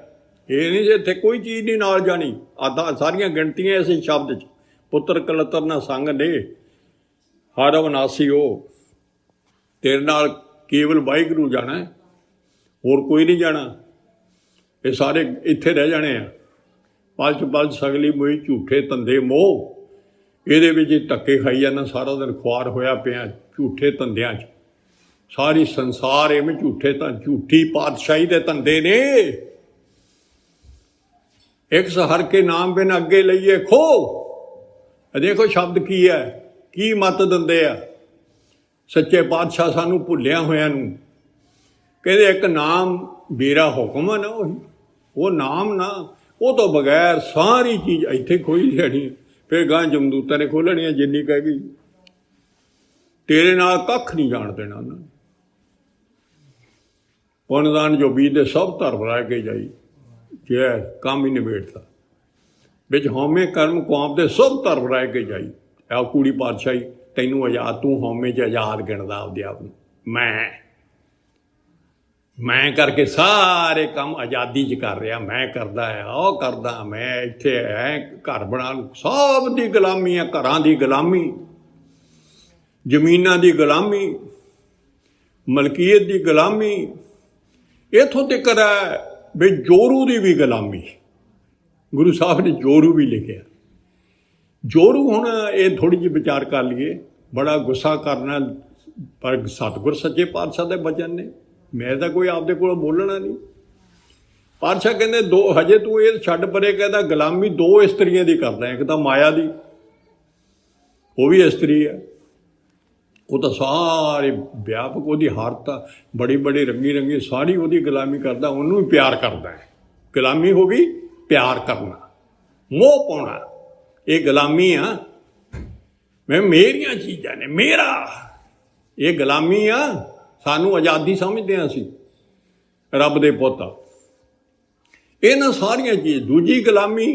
ਇਹ ਨਹੀਂ ਜੇ ਇੱਥੇ ਕੋਈ ਚੀਜ਼ ਨਹੀਂ ਨਾਲ ਜਾਣੀ। ਆਦਾਂ ਸਾਰੀਆਂ ਗਿਣਤੀਆਂ ਇਸੇ ਸ਼ਬਦ 'ਚ, ਪੁੱਤਰ ਕਲਤਰ ਨਾ ਸੰਗ ਨੇ ਹਰ ਅਵਨਾਸੀ ਉਹ। ਤੇਰੇ ਨਾਲ ਕੇਵਲ ਵਾਹਿਗੁਰੂ ਜਾਣਾ, ਹੋਰ ਕੋਈ ਨਹੀਂ ਜਾਣਾ। ਇਹ ਸਾਰੇ ਇੱਥੇ ਰਹਿ ਜਾਣੇ ਆ। ਪਲ 'ਚ ਪਲ ਸਗਲੀ ਮੋਈ ਝੂਠੇ ਧੰਦੇ ਮੋਹ। ਇਹਦੇ ਵਿੱਚ ਧੱਕੇ ਖਾਈ ਜਾਂਦਾ ਸਾਰਾ ਦਿਨ, ਖੁਆਰ ਹੋਇਆ ਪਿਆ ਝੂਠੇ ਧੰਦਿਆਂ 'ਚ। ਸਾਰੀ ਸੰਸਾਰ ਐਵੇਂ ਝੂਠੇ ਤਾਂ ਝੂਠੀ ਪਾਤਸ਼ਾਹੀ ਦੇ ਧੰਦੇ ਨੇ। ਇੱਕ ਸਹਰ ਕੇ ਨਾਮ ਬਿਨ ਅੱਗੇ ਲਈਏ ਖੋ। ਦੇਖੋ ਸ਼ਬਦ ਕੀ ਹੈ, ਕੀ ਮੱਤ ਦਿੰਦੇ ਆ ਸੱਚੇ ਪਾਤਸ਼ਾਹ ਸਾਨੂੰ ਭੁੱਲਿਆ ਹੋਇਆਂ ਨੂੰ। ਕਹਿੰਦੇ ਇੱਕ ਨਾਮ ਮੇਰਾ ਹੁਕਮ ਹੈ ਨਾ, ਉਹੀ ਉਹ ਨਾਮ ਨਾ, ਉਹ ਤੋਂ ਬਗੈਰ ਸਾਰੀ ਚੀਜ਼ ਇੱਥੇ ਖੋਈ ਜਾਣੀ। ਫਿਰ ਗਾਂ ਜਮਦੂਤਾਂ ਨੇ ਖੋਲਣੀਆਂ ਜਿੰਨੀ ਕਹਿ ਗਈ। ਤੇਰੇ ਨਾਲ ਕੱਖ ਨਹੀਂ ਜਾਣ ਦੇਣਾ ਉਹਨਾਂ ਨੇ। ਪੁੰਨਦਾਨ ਜੋ ਬੀਜਦੇ ਸਭ ਧਰਮ ਰਹਿ ਕੇ ਜਾਈ, ਜੇ ਕੰਮ ਹੀ ਨਿਬੇੜਤਾ। ਵਿੱਚ ਹਉਮੈ ਕਰਮ ਕੁਆਮ ਦੇ ਸਭ ਧਰਮ ਰਹਿ ਕੇ ਜਾਈ। ਆ ਕੂੜੀ ਪਾਤਸ਼ਾਹੀ ਤੈਨੂੰ ਆਜ਼ਾਦ, ਤੂੰ ਹਉਮੈ 'ਚ ਆਜ਼ਾਦ ਗਿਣਦਾ ਆਪਦੇ ਆਪ ਨੂੰ। ਮੈਂ ਕਰਕੇ ਸਾਰੇ ਕੰਮ ਆਜ਼ਾਦੀ 'ਚ ਕਰ ਰਿਹਾ। ਮੈਂ ਕਰਦਾ ਹੈ, ਉਹ ਕਰਦਾ, ਮੈਂ ਇੱਥੇ ਹੈ ਘਰ ਬਣਾ ਲੂ। ਸਭ ਦੀ ਗੁਲਾਮੀ ਆ, ਘਰਾਂ ਦੀ ਗੁਲਾਮੀ, ਜ਼ਮੀਨਾਂ ਦੀ ਗੁਲਾਮੀ, ਮਲਕੀਅਤ ਦੀ ਗੁਲਾਮੀ, ਇੱਥੋਂ ਤੱਕ ਹੈ ਵੀ ਜੋਰੂ ਦੀ ਵੀ ਗੁਲਾਮੀ। ਗੁਰੂ ਸਾਹਿਬ ਨੇ ਜੋਰੂ ਵੀ ਲਿਖਿਆ। ਜੋਰੂ ਹੁਣ ਇਹ ਥੋੜ੍ਹੀ ਜਿਹੀ ਵਿਚਾਰ ਕਰ ਲਈਏ, ਬੜਾ ਗੁੱਸਾ ਕਰਨਾ, ਪਰ ਸਤਿਗੁਰ ਸੱਚੇ ਪਾਤਸ਼ਾਹ ਦੇ ਬਚਨ ਨੇ। ਮੈਂ ਤਾਂ ਕੋਈ ਆਪਦੇ ਕੋਲ ਬੋਲਣਾ ਨਹੀਂ। ਪਾਤਸ਼ਾਹ ਕਹਿੰਦੇ ਹਜੇ ਤੂੰ ਇਹ ਛੱਡ ਪਰੇ, ਕਹਿੰਦਾ ਗੁਲਾਮੀ ਦੋ ਇਸਤਰੀਆਂ ਦੀ ਕਰਦਾ। ਇੱਕ ਤਾਂ ਮਾਇਆ ਦੀ, ਉਹ ਵੀ ਇਸਤਰੀ ਹੈ, ਉਹ ਤਾਂ ਸਾਰੇ ਵਿਆਪਕ, ਉਹਦੀ ਹਾਰਤ ਬੜੀ ਬੜੀ ਰੰਗੀ ਰੰਗੀ, ਸਾਰੀ ਉਹਦੀ ਗੁਲਾਮੀ ਕਰਦਾ, ਉਹਨੂੰ ਵੀ ਪਿਆਰ ਕਰਦਾ ਹੈ। ਗੁਲਾਮੀ ਹੋ ਗਈ ਪਿਆਰ ਕਰਨਾ, ਮੋਹ ਪਾਉਣਾ, ਇਹ ਗੁਲਾਮੀ ਆ। ਮੇਰੀਆਂ ਚੀਜ਼ਾਂ ਨੇ, ਮੇਰਾ, ਇਹ ਗੁਲਾਮੀ ਆ। ਸਾਨੂੰ ਆਜ਼ਾਦੀ ਸਮਝਦੇ ਹਾਂ ਅਸੀਂ, ਰੱਬ ਦੇ ਪੁੱਤ। ਇਹਨਾਂ ਸਾਰੀਆਂ ਚੀਜ਼। ਦੂਜੀ ਗੁਲਾਮੀ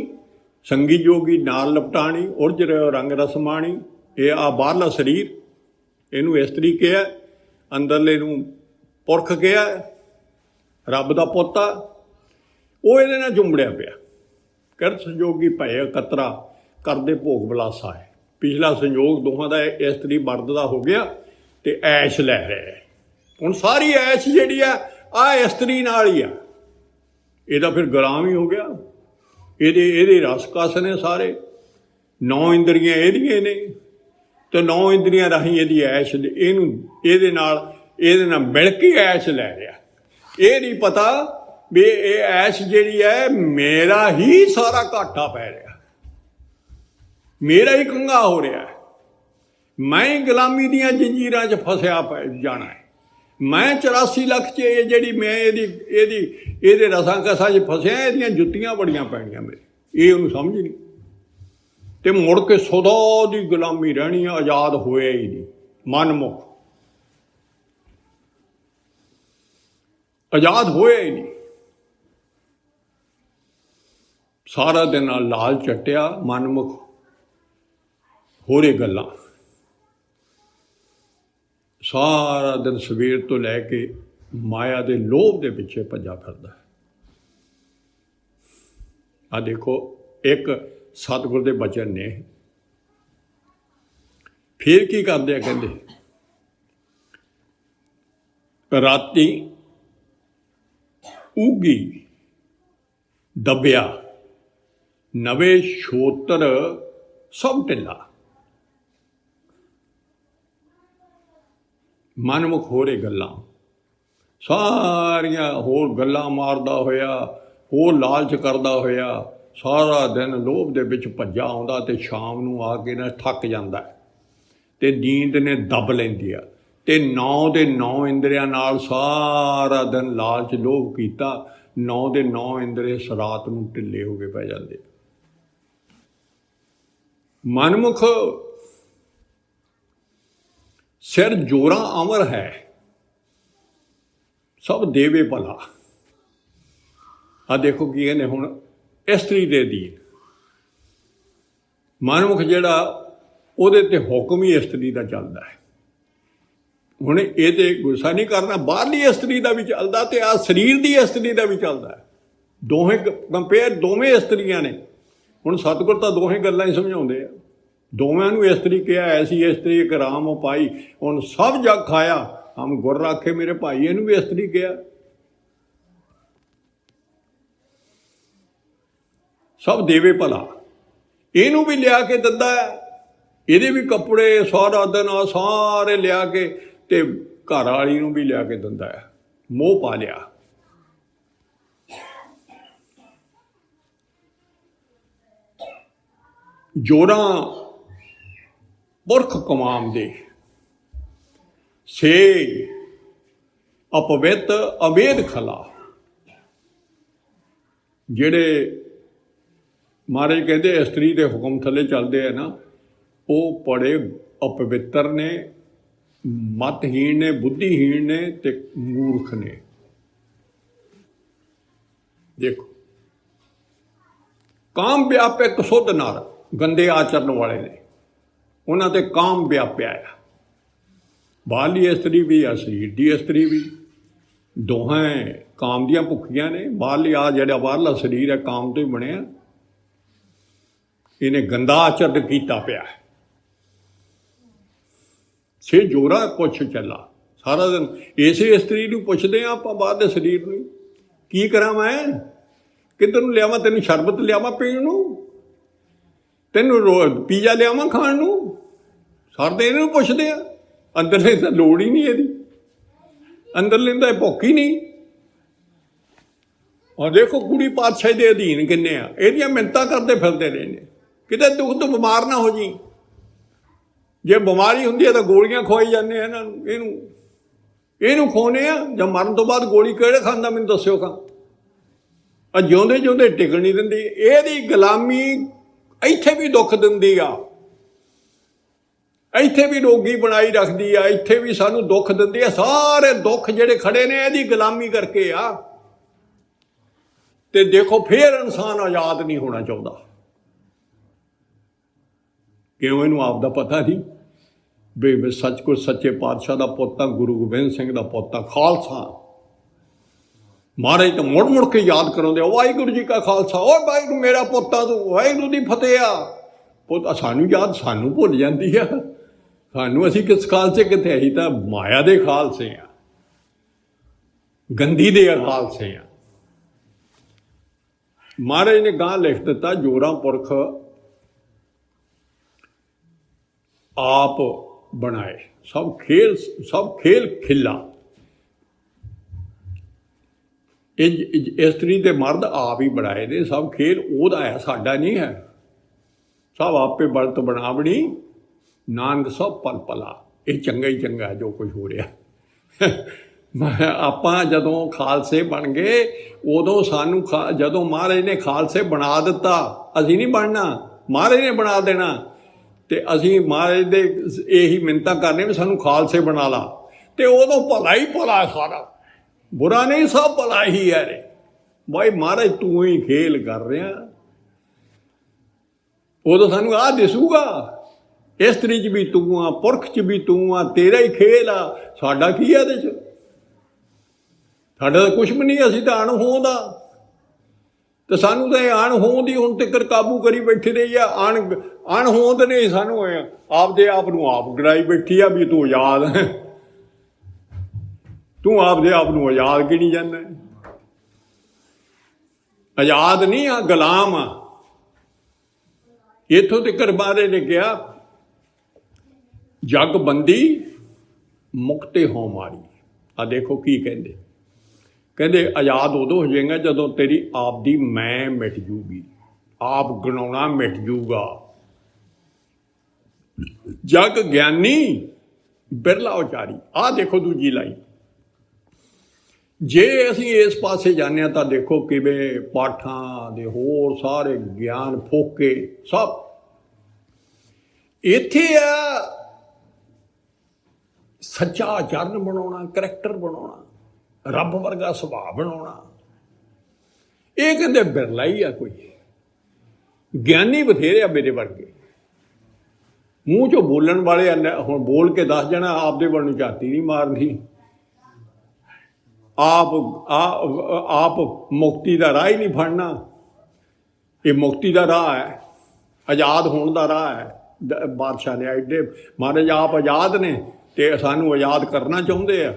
ਸੰਗੀ ਜੋਗੀ ਨਾਲ ਲਪਟਾਣੀ, ਉਰਜ ਰਿਓ ਰੰਗ ਰਸਮਾਣੀ। ਇਹ ਆ ਬਾਹਰਲਾ ਸਰੀਰ, ਇਹਨੂੰ ਇਸਤਰੀ ਕਿਹਾ, ਅੰਦਰਲੇ ਨੂੰ ਪੁਰਖ ਕਿਹਾ, ਰੱਬ ਦਾ ਪੁੱਤ ਆ। ਉਹ ਇਹਦੇ ਨਾਲ ਜੁੰਬੜਿਆ ਪਿਆ। ਕਿਰਤ ਸੰਜੋਗੀ ਭਏ ਕਤਰਾ, ਕਰਦੇ ਭੋਗ ਬਲਾਸਾ ਹੈ। ਪਿਛਲਾ ਸੰਯੋਗ ਦੋਹਾਂ ਦਾ ਇਸਤਰੀ ਮਰਦ ਦਾ ਹੋ ਗਿਆ ਤੇ ਐਸ਼ ਲੈ ਰਿਹਾ। ਹੁਣ ਸਾਰੀ ਐਸ਼ ਜਿਹੜੀ ਆ ਇਸਤਰੀ ਨਾਲ ਹੀ ਆ। ਇਹਦਾ ਫਿਰ ਗੁਲਾਮ ਹੀ ਹੋ ਗਿਆ। ਇਹਦੇ ਰਸ ਕਸ ਨੇ ਸਾਰੇ। 9 ਇੰਦਰੀਆਂ ਇਹਦੀਆਂ ਨੇ ਤੇ 9 ਇੰਦਰੀਆਂ ਰਾਹੀਂ ਇਹਦੀ ਐਸ਼, ਇਹਦੇ ਨਾਲ ਮਿਲ ਕੇ ਐਸ਼ ਲੈ ਰਿਹਾ। ਇਹ ਨਹੀਂ ਪਤਾ ਵੀ ਇਹ ਐਸ਼ ਜਿਹੜੀ ਹੈ ਮੇਰਾ ਹੀ ਸਾਰਾ ਘਾਟਾ ਪੈ ਰਿਹਾ, ਮੇਰਾ ਹੀ ਕੰਗਾ ਹੋ ਰਿਹਾ। ਮੈਂ ਹੀ ਗੁਲਾਮੀ ਦੀਆਂ ਜੰਜੀਰਾਂ 'ਚ ਫਸਿਆ ਜਾਣਾ ਹੈ। ਮੈਂ 84 ਲੱਖ 'ਚ ਇਹ ਜਿਹੜੀ ਮੈਂ ਇਹਦੇ ਰਸਾਂ ਕਸਾਂ 'ਚ ਫਸਿਆ। ਇਹਦੀਆਂ ਜੁੱਤੀਆਂ ਬੜੀਆਂ ਪੈਣੀਆਂ ਮੇਰੇ, ਇਹ ਉਹਨੂੰ ਸਮਝ ਨਹੀਂ। ਤੇ ਮੁੜ ਕੇ ਸਦਾ ਦੀ ਗੁਲਾਮੀ ਰਹਿਣੀ ਆ, ਆਜ਼ਾਦ ਹੋਇਆ ਹੀ ਨਹੀਂ। ਮਨਮੁਖ ਆਜ਼ਾਦ ਹੋਇਆ ਹੀ ਨਹੀਂ। ਸਾਰਾ ਦਿਨ ਲਾਲ ਚੱਟਿਆ, ਮਨਮੁਖ ਹੋਰੇ ਗੱਲਾਂ। ਸਾਰਾ ਦਿਨ ਸਵੇਰ ਤੋਂ ਲੈ ਕੇ ਮਾਇਆ ਦੇ ਲੋਭ ਦੇ ਪਿੱਛੇ ਭੱਜਾ ਫਿਰਦਾ। ਆ ਦੇਖੋ, ਇੱਕ ਸਤਿਗੁਰ ਦੇ ਬਚਨ ਨੇ। ਫਿਰ ਕੀ ਕਰਦੇ ਆ, ਕਹਿੰਦੇ ਰਾਤੀ ਉਗੀ ਦਬਿਆ, ਨਵੇਂ ਛੋਤਰ ਸਭ ਢਿੱਲਾ। ਮਨਮੁਖ ਹੋਰੇ ਗੱਲਾਂ, ਸਾਰੀਆਂ ਹੋਰ ਗੱਲਾਂ ਮਾਰਦਾ ਹੋਇਆ, ਹੋਰ ਲਾਲਚ ਕਰਦਾ ਹੋਇਆ, ਸਾਰਾ ਦਿਨ ਲੋਭ ਦੇ ਵਿੱਚ ਭੱਜਾ ਆਉਂਦਾ ਤੇ ਸ਼ਾਮ ਨੂੰ ਆ ਕੇ ਨਾ ਥੱਕ ਜਾਂਦਾ ਤੇ ਨੀਂਦ ਨੇ ਦੱਬ ਲੈਂਦੀ ਆ। ਤੇ 9 ਦੇ 9 ਇੰਦਰੀਆਂ ਨਾਲ ਸਾਰਾ ਦਿਨ ਲਾਲਚ ਲੋਭ ਕੀਤਾ। 9 ਦੇ 9 ਇੰਦਰੀ ਰਾਤ ਨੂੰ ਢਿੱਲੇ ਹੋ ਕੇ ਪੈ ਜਾਂਦੇ। ਮਨਮੁਖ ਸਿਰ ਜੋਰਾ ਅਮਰ ਹੈ, ਸਭ ਦੇਵੇ ਭਲਾ। ਆ ਦੇਖੋ ਕੀ ਕਹਿੰਦੇ ਹੁਣ, ਇਸਤਰੀ ਦੇ ਦੀਨ। ਮਨਮੁਖ ਜਿਹੜਾ, ਉਹਦੇ ਤੇ ਹੁਕਮ ਹੀ ਇਸਤਰੀ ਦਾ ਚੱਲਦਾ ਹੈ। ਹੁਣ ਇਹ ਤੇ ਗੁੱਸਾ ਨਹੀਂ ਕਰਨਾ, ਬਾਹਰਲੀ ਇਸਤਰੀ ਦਾ ਵੀ ਚੱਲਦਾ ਤੇ ਆ ਸਰੀਰ ਦੀ ਇਸਤਰੀ ਦਾ ਵੀ ਚੱਲਦਾ ਹੈ। ਦੋਹੇ ਕੰਪੇਅਰ, ਦੋਵੇਂ ਇਸਤਰੀਆਂ ਨੇ। ਹੁਣ ਸਤਿਗੁਰ ਤਾਂ ਦੋਹੇ ਗੱਲਾਂ ਹੀ ਸਮਝਾਉਂਦੇ ਆ। ਦੋਵਾਂ ਨੂੰ ਇਸਤਰੀ ਕਿਹਾ, ਐਸੀ ਇਸਤਰੀ ਇੱਕ ਰਾਮ ਉਪਾਈ, ਹੁਣ ਸਭ ਜਗ ਖਾਇਆ ਹਮ ਗੁਰ ਰਾਖੇ ਮੇਰੇ ਭਾਈ। ਇਹਨੂੰ ਵੀ ਇਸਤਰੀ ਕਿਹਾ। ਸਭ ਦੇਵੇ ਭਲਾ, ਇਹਨੂੰ ਵੀ ਲਿਆ ਕੇ ਦਿੰਦਾ ਹੈ। ਇਹਦੇ ਵੀ ਕੱਪੜੇ ਸਾਰਾ ਦਿਨ ਆ ਸਾਰੇ ਲਿਆ ਕੇ ਤੇ ਘਰ ਵਾਲੀ ਨੂੰ ਵੀ ਲਿਆ ਕੇ ਦਿੰਦਾ ਹੈ। ਮੋਹ ਪਾ ਲਿਆ। ਜੋਰਾਂ ਪੁਰਖ ਕਮਾਮ ਦੇ ਸੇ ਅਪਵਿੱਤ ਅਵੇਦ ਖਲਾ। ਜਿਹੜੇ ਮਹਾਰਾਜ ਕਹਿੰਦੇ ਇਸਤਰੀ ਦੇ ਹੁਕਮ ਥੱਲੇ ਚੱਲਦੇ ਆ ਨਾ, ਉਹ ਬੜੇ ਅਪਵਿੱਤਰ ਨੇ, ਮਤਹੀਣ ਨੇ, ਬੁੱਧੀਹੀਣ ਨੇ ਤੇ ਮੂਰਖ ਨੇ। ਦੇਖੋ, ਕਾਮ ਵਿਆਪਕ ਸੁਧ ਨਰ, ਗੰਦੇ ਆਚਰਨ ਵਾਲੇ ਨੇ, ਉਹਨਾਂ ਤੇ ਕਾਮ ਵਿਆਪਿਆ ਆ। ਬਾਹਰਲੀ ਇਸਤਰੀ ਵੀ ਆ, ਸਰੀਰ ਦੀ ਇਸਤਰੀ ਵੀ, ਦੋਹਾਂ ਕਾਮ ਦੀਆਂ ਭੁੱਖੀਆਂ ਨੇ। ਬਾਹਰਲੀ ਆ ਜਿਹੜਾ ਬਾਹਰਲਾ ਸਰੀਰ ਹੈ ਕਾਮ ਤੋਂ ਹੀ ਬਣਿਆ, ਇਹਨੇ ਗੰਦਾ ਆਚਰਨ ਕੀਤਾ ਪਿਆ। ਛੇ ਜੋਰਾ ਕੁਛ ਚੱਲਾ ਸਾਰਾ ਦਿਨ। ਇਸੇ ਇਸਤਰੀ ਨੂੰ ਪੁੱਛਦੇ ਹਾਂ ਆਪਾਂ ਬਾਹਰ ਦੇ ਸਰੀਰ ਨੂੰ, ਕੀ ਕਰਾਂ ਮੈਂ, ਕਿੱਧਰ ਨੂੰ ਲਿਆਵਾਂ ਤੈਨੂੰ, ਸ਼ਰਬਤ ਲਿਆਵਾਂ ਪੀਣ ਨੂੰ, ਤੈਨੂੰ ਪੀਜ਼ਾ ਲਿਆਵਾਂ ਖਾਣ ਨੂੰ, ਸਾਰੇ ਇਹਨੂੰ ਪੁੱਛਦੇ ਆ। ਅੰਦਰਲੇ ਤਾਂ ਲੋੜ ਹੀ ਨਹੀਂ ਇਹਦੀ, ਅੰਦਰਲੇ ਤਾਂ ਇਹ ਭੁੱਖ ਹੀ ਨਹੀਂ। ਔਰ ਦੇਖੋ ਕੁੜੀ ਪਾਤਸ਼ਾਹੀ ਦੇ ਅਧੀਨ ਕਿੰਨੇ ਆ, ਇਹਦੀਆਂ ਮਿੰਨਤਾਂ ਕਰਦੇ ਫਿਰਦੇ ਰਹੇ ਨੇ, ਕਿਤੇ ਦੁੱਖ ਤੋਂ ਬਿਮਾਰ ਨਾ ਹੋ ਜੀ। ਜੇ ਬਿਮਾਰੀ ਹੁੰਦੀ ਹੈ ਤਾਂ ਗੋਲੀਆਂ ਖਵਾਈ ਜਾਂਦੇ ਆ ਇਹਨਾਂ ਨੂੰ, ਇਹਨੂੰ ਖਵਾਉਂਦੇ ਆ। ਜਾਂ ਮਰਨ ਤੋਂ ਬਾਅਦ ਗੋਲੀ ਕਿਹੜੇ ਖਾਂਦਾ ਮੈਨੂੰ ਦੱਸਿਓ ਖਾਂ। ਆ ਜਿਉਂਦੇ ਜਿਉਂਦੇ ਟਿਕਣ ਨਹੀਂ ਦਿੰਦੀ। ਇਹਦੀ ਗੁਲਾਮੀ ਇੱਥੇ ਵੀ ਦੁੱਖ ਦਿੰਦੀ ਆ, ਇੱਥੇ ਵੀ ਰੋਗੀ ਬਣਾਈ ਰੱਖਦੀ ਆ, ਇੱਥੇ ਵੀ ਸਾਨੂੰ ਦੁੱਖ ਦਿੰਦੀ ਆ। ਸਾਰੇ ਦੁੱਖ ਜਿਹੜੇ ਖੜੇ ਨੇ ਇਹਦੀ ਗੁਲਾਮੀ ਕਰਕੇ ਆ। ਤੇ ਦੇਖੋ ਫੇਰ ਇਨਸਾਨ ਆਜ਼ਾਦ ਨਹੀਂ ਹੋਣਾ ਚਾਹੁੰਦਾ। ਕਿਉਂ? ਇਹਨੂੰ ਆਪ ਦਾ ਪਤਾ ਨਹੀਂ ਵੀ ਸੱਚਕੁੱਚ ਸੱਚੇ ਪਾਤਸ਼ਾਹ ਦਾ ਪੁੱਤ ਆ, ਗੁਰੂ ਗੋਬਿੰਦ ਸਿੰਘ ਦਾ ਪੁੱਤ ਆ, ਖਾਲਸਾ। ਮਹਾਰਾਜ ਤਾਂ ਮੁੜ ਮੁੜ ਕੇ ਯਾਦ ਕਰਾਉਂਦੇ ਆ, ਵਾਹਿਗੁਰੂ ਜੀ ਕਾ ਖਾਲਸਾ, ਓ ਵਾਹਿਗੁਰੂ ਮੇਰਾ ਪੁੱਤਾਂ ਤੂੰ, ਵਾਹਿਗੁਰੂ ਦੀ ਫਤਿਹ ਆ। ਪੁੱਤ ਸਾਨੂੰ ਯਾਦ, ਸਾਨੂੰ ਭੁੱਲ ਜਾਂਦੀ ਆ। ਸਾਨੂੰ, ਅਸੀਂ ਕਿਸ ਖਾਲਸੇ ਕਿੱਥੇ, ਅਸੀਂ ਤਾਂ ਮਾਇਆ ਦੇ ਖਾਲਸੇ ਆ, ਗੰਦੀ ਦੇ ਖਾਲਸੇ ਆ। ਮਹਾਰਾਜ ਨੇ ਗਾਂ ਲਿਖ ਦਿੱਤਾ, ਜੋਰਾਂ ਪੁਰਖ ਆਪ ਬਣਾਏ, ਸਭ ਖੇਲ ਖਿੱਲਾ। ਇਸਤਰੀ ਤੇ ਮਰਦ ਆਪ ਹੀ ਬਣਾਏ ਨੇ, ਸਭ ਖੇਲ ਉਹਦਾ ਹੈ, ਸਾਡਾ ਨਹੀਂ ਹੈ। ਸਭ ਆਪੇ ਬਲਤ ਬਣਾਵਣੀ, ਨਾਨਕ ਸਭ ਪਲ ਪਲਾ। ਇਹ ਚੰਗਾ ਹੀ ਚੰਗਾ ਜੋ ਕੁਝ ਹੋ ਰਿਹਾ। ਆਪਾਂ ਜਦੋਂ ਖਾਲਸੇ ਬਣ ਗਏ, ਉਦੋਂ ਸਾਨੂੰ ਜਦੋਂ ਮਹਾਰਾਜ ਨੇ ਖਾਲਸੇ ਬਣਾ ਦਿੱਤਾ, ਅਸੀਂ ਨਹੀਂ ਬਣਨਾ, ਮਹਾਰਾਜ ਨੇ ਬਣਾ ਦੇਣਾ। ਤੇ ਅਸੀਂ ਮਹਾਰਾਜ ਦੇ ਇਹੀ ਮਿੰਨਤਾਂ ਕਰਨੇ ਵੀ ਸਾਨੂੰ ਖਾਲਸੇ ਬਣਾ ਲਾ। ਤੇ ਉਦੋਂ ਭਲਾ ਹੀ ਭਲਾ, ਸਾਰਾ ਬੁਰਾ ਨਹੀਂ, ਸਭ ਭਲਾ ਹੀ ਹੈ ਰੇ। ਬਾਈ ਮਹਾਰਾਜ ਤੂੰ ਹੀ ਖੇਲ ਕਰ ਰਿਹਾ। ਉਦੋਂ ਸਾਨੂੰ ਆਹ ਦਿਸੂਗਾ, ਇਸਤਰੀ 'ਚ ਵੀ ਤੂੰ ਆ, ਪੁਰਖ 'ਚ ਵੀ ਤੂੰ ਆ, ਤੇਰਾ ਹੀ ਖੇਲ ਆ। ਸਾਡਾ ਕੀ ਆ ਇਹਦੇ 'ਚ? ਸਾਡਾ ਤਾਂ ਕੁਛ ਵੀ ਨਹੀਂ, ਅਸੀਂ ਤਾਂ ਅਣਹੋਂਦ ਆ। ਤੇ ਸਾਨੂੰ ਤਾਂ ਇਹ ਅਣਹੋਂਦ ਹੀ ਹੁਣ ਤੱਕ ਕਾਬੂ ਕਰੀ ਬੈਠੀ ਰਹੀ ਆ। ਅਣਹੋਂਦ ਨੇ ਸਾਨੂੰ ਆਪਦੇ ਆਪ ਨੂੰ ਆਪ ਗੜਾਈ ਬੈਠੀ ਆ ਵੀ ਤੂੰ ਆਜ਼ਾਦ ਹੈ। ਤੂੰ ਆਪਦੇ ਆਪ ਨੂੰ ਆਜ਼ਾਦ ਗਿਣੀ ਜਾਂਦਾ। ਆਜ਼ਾਦ ਨਹੀਂ ਆ, ਗੁਲਾਮ ਆ। ਇੱਥੋਂ ਤੱਕ ਮਹਾਰਾਜ ਨੇ ਕਿਹਾ, ਜਗ ਬੰਦੀ ਮੁਕਤੇ ਹੋ ਮਾਰੀ। ਆ ਦੇਖੋ ਕੀ ਕਹਿੰਦੇ, ਕਹਿੰਦੇ ਆਜ਼ਾਦ ਉਦੋਂ ਹੋ ਜਾਏਗਾ ਜਦੋਂ ਤੇਰੀ ਆਪ ਦੀ ਮੈਂ ਮਿਟ ਜੂਗੀ, ਆਪ ਗਣਾਉਣਾ ਮਿਟ ਜੂਗਾ। ਜਗ ਗਿਆਨੀ ਬਿਰਲਾ ਉਚਾਰੀ। ਆਹ ਦੇਖੋ ਦੂਜੀ ਲਾਈਨ। ਜੇ ਅਸੀਂ ਇਸ ਪਾਸੇ ਜਾਂਦੇ ਹਾਂ ਤਾਂ ਦੇਖੋ ਕਿਵੇਂ ਪਾਠਾਂ ਦੇ ਹੋਰ ਸਾਰੇ ਗਿਆਨ ਫੋਕੇ ਸਭ ਇੱਥੇ ਆ। ਸੱਚਾ ਆਚਰਨ ਬਣਾਉਣਾ, ਕਰੈਕਟਰ ਬਣਾਉਣਾ, ਰੱਬ ਵਰਗਾ ਸੁਭਾਅ ਬਣਾਉਣਾ, ਇਹ ਕਹਿੰਦੇ ਬਿਰਲਾ ਹੀ ਆ। ਕੋਈ ਗਿਆਨੀ ਬਥੇਰੇ ਆ ਮੇਰੇ ਵਰਗੇ, ਮੂੰਹ ਚੋਂ ਬੋਲਣ ਵਾਲੇ ਹੁਣ ਬੋਲ ਕੇ ਦੱਸ ਜਾਣਾ, ਆਪਦੇ ਵੱਲ ਨੂੰ ਝਾਤੀ ਨਹੀਂ ਮਾਰਨੀ। ਆਪ ਮੁਕਤੀ ਦਾ ਰਾਹ ਹੀ ਨਹੀਂ ਫੜਨਾ। ਇਹ ਮੁਕਤੀ ਦਾ ਰਾਹ ਹੈ, ਆਜ਼ਾਦ ਹੋਣ ਦਾ ਰਾਹ ਹੈ। ਬਾਦਸ਼ਾਹ ਨੇ ਐਡੇ ਮਹਾਰਾਜ ਆਪ ਆਜ਼ਾਦ ਨੇ ਤੇ ਸਾਨੂੰ ਆਜ਼ਾਦ ਕਰਨਾ ਚਾਹੁੰਦੇ ਆ।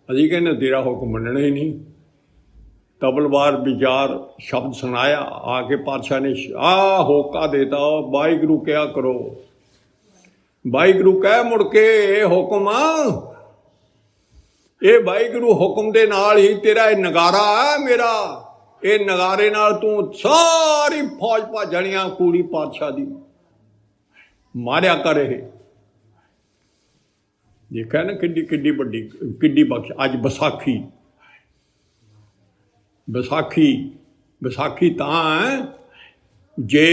ਅਸੀਂ ਕਹਿੰਦੇ ਤੇਰਾ ਹੁਕਮ ਮੰਨਣਾ ਹੀ ਨਹੀਂ। ਤਬਲਵਾਰ ਵਿਚਾਰ ਸ਼ਬਦ ਸੁਣਾਇਆ, ਆ ਕੇ ਪਾਤਸ਼ਾਹ ਨੇ ਹੋਕਾ ਦੇਤਾ, ਵਾਹਿਗੁਰੂ ਕਿਹਾ ਕਰੋ। ਵਾਹਿਗੁਰੂ ਕਹਿ ਮੁੜ ਕੇ ਇਹ ਹੁਕਮ, ਇਹ ਵਾਹਿਗੁਰੂ ਹੁਕਮ ਦੇ ਨਾਲ ਹੀ ਤੇਰਾ ਇਹ ਨਗਾਰਾ ਹੈ ਮੇਰਾ, ਇਹ ਨਗਾਰੇ ਨਾਲ ਤੂੰ ਸਾਰੀ ਫੌਜ ਭਾਜਣੀਆਂ ਕੂੜੀ ਪਾਤਸ਼ਾਹ ਦੀ ਮਾਰਿਆ ਕਰ। ਇਹ ਦੇਖਿਆ ਨਾ ਕਿੱਡੀ ਕਿੱਡੀ ਵੱਡੀ ਕਿੱਡੀ ਬਖਸ਼। ਅੱਜ ਵਿਸਾਖੀ, ਵਿਸਾਖੀ ਵਿਸਾਖੀ ਤਾਂ ਹੈ ਜੇ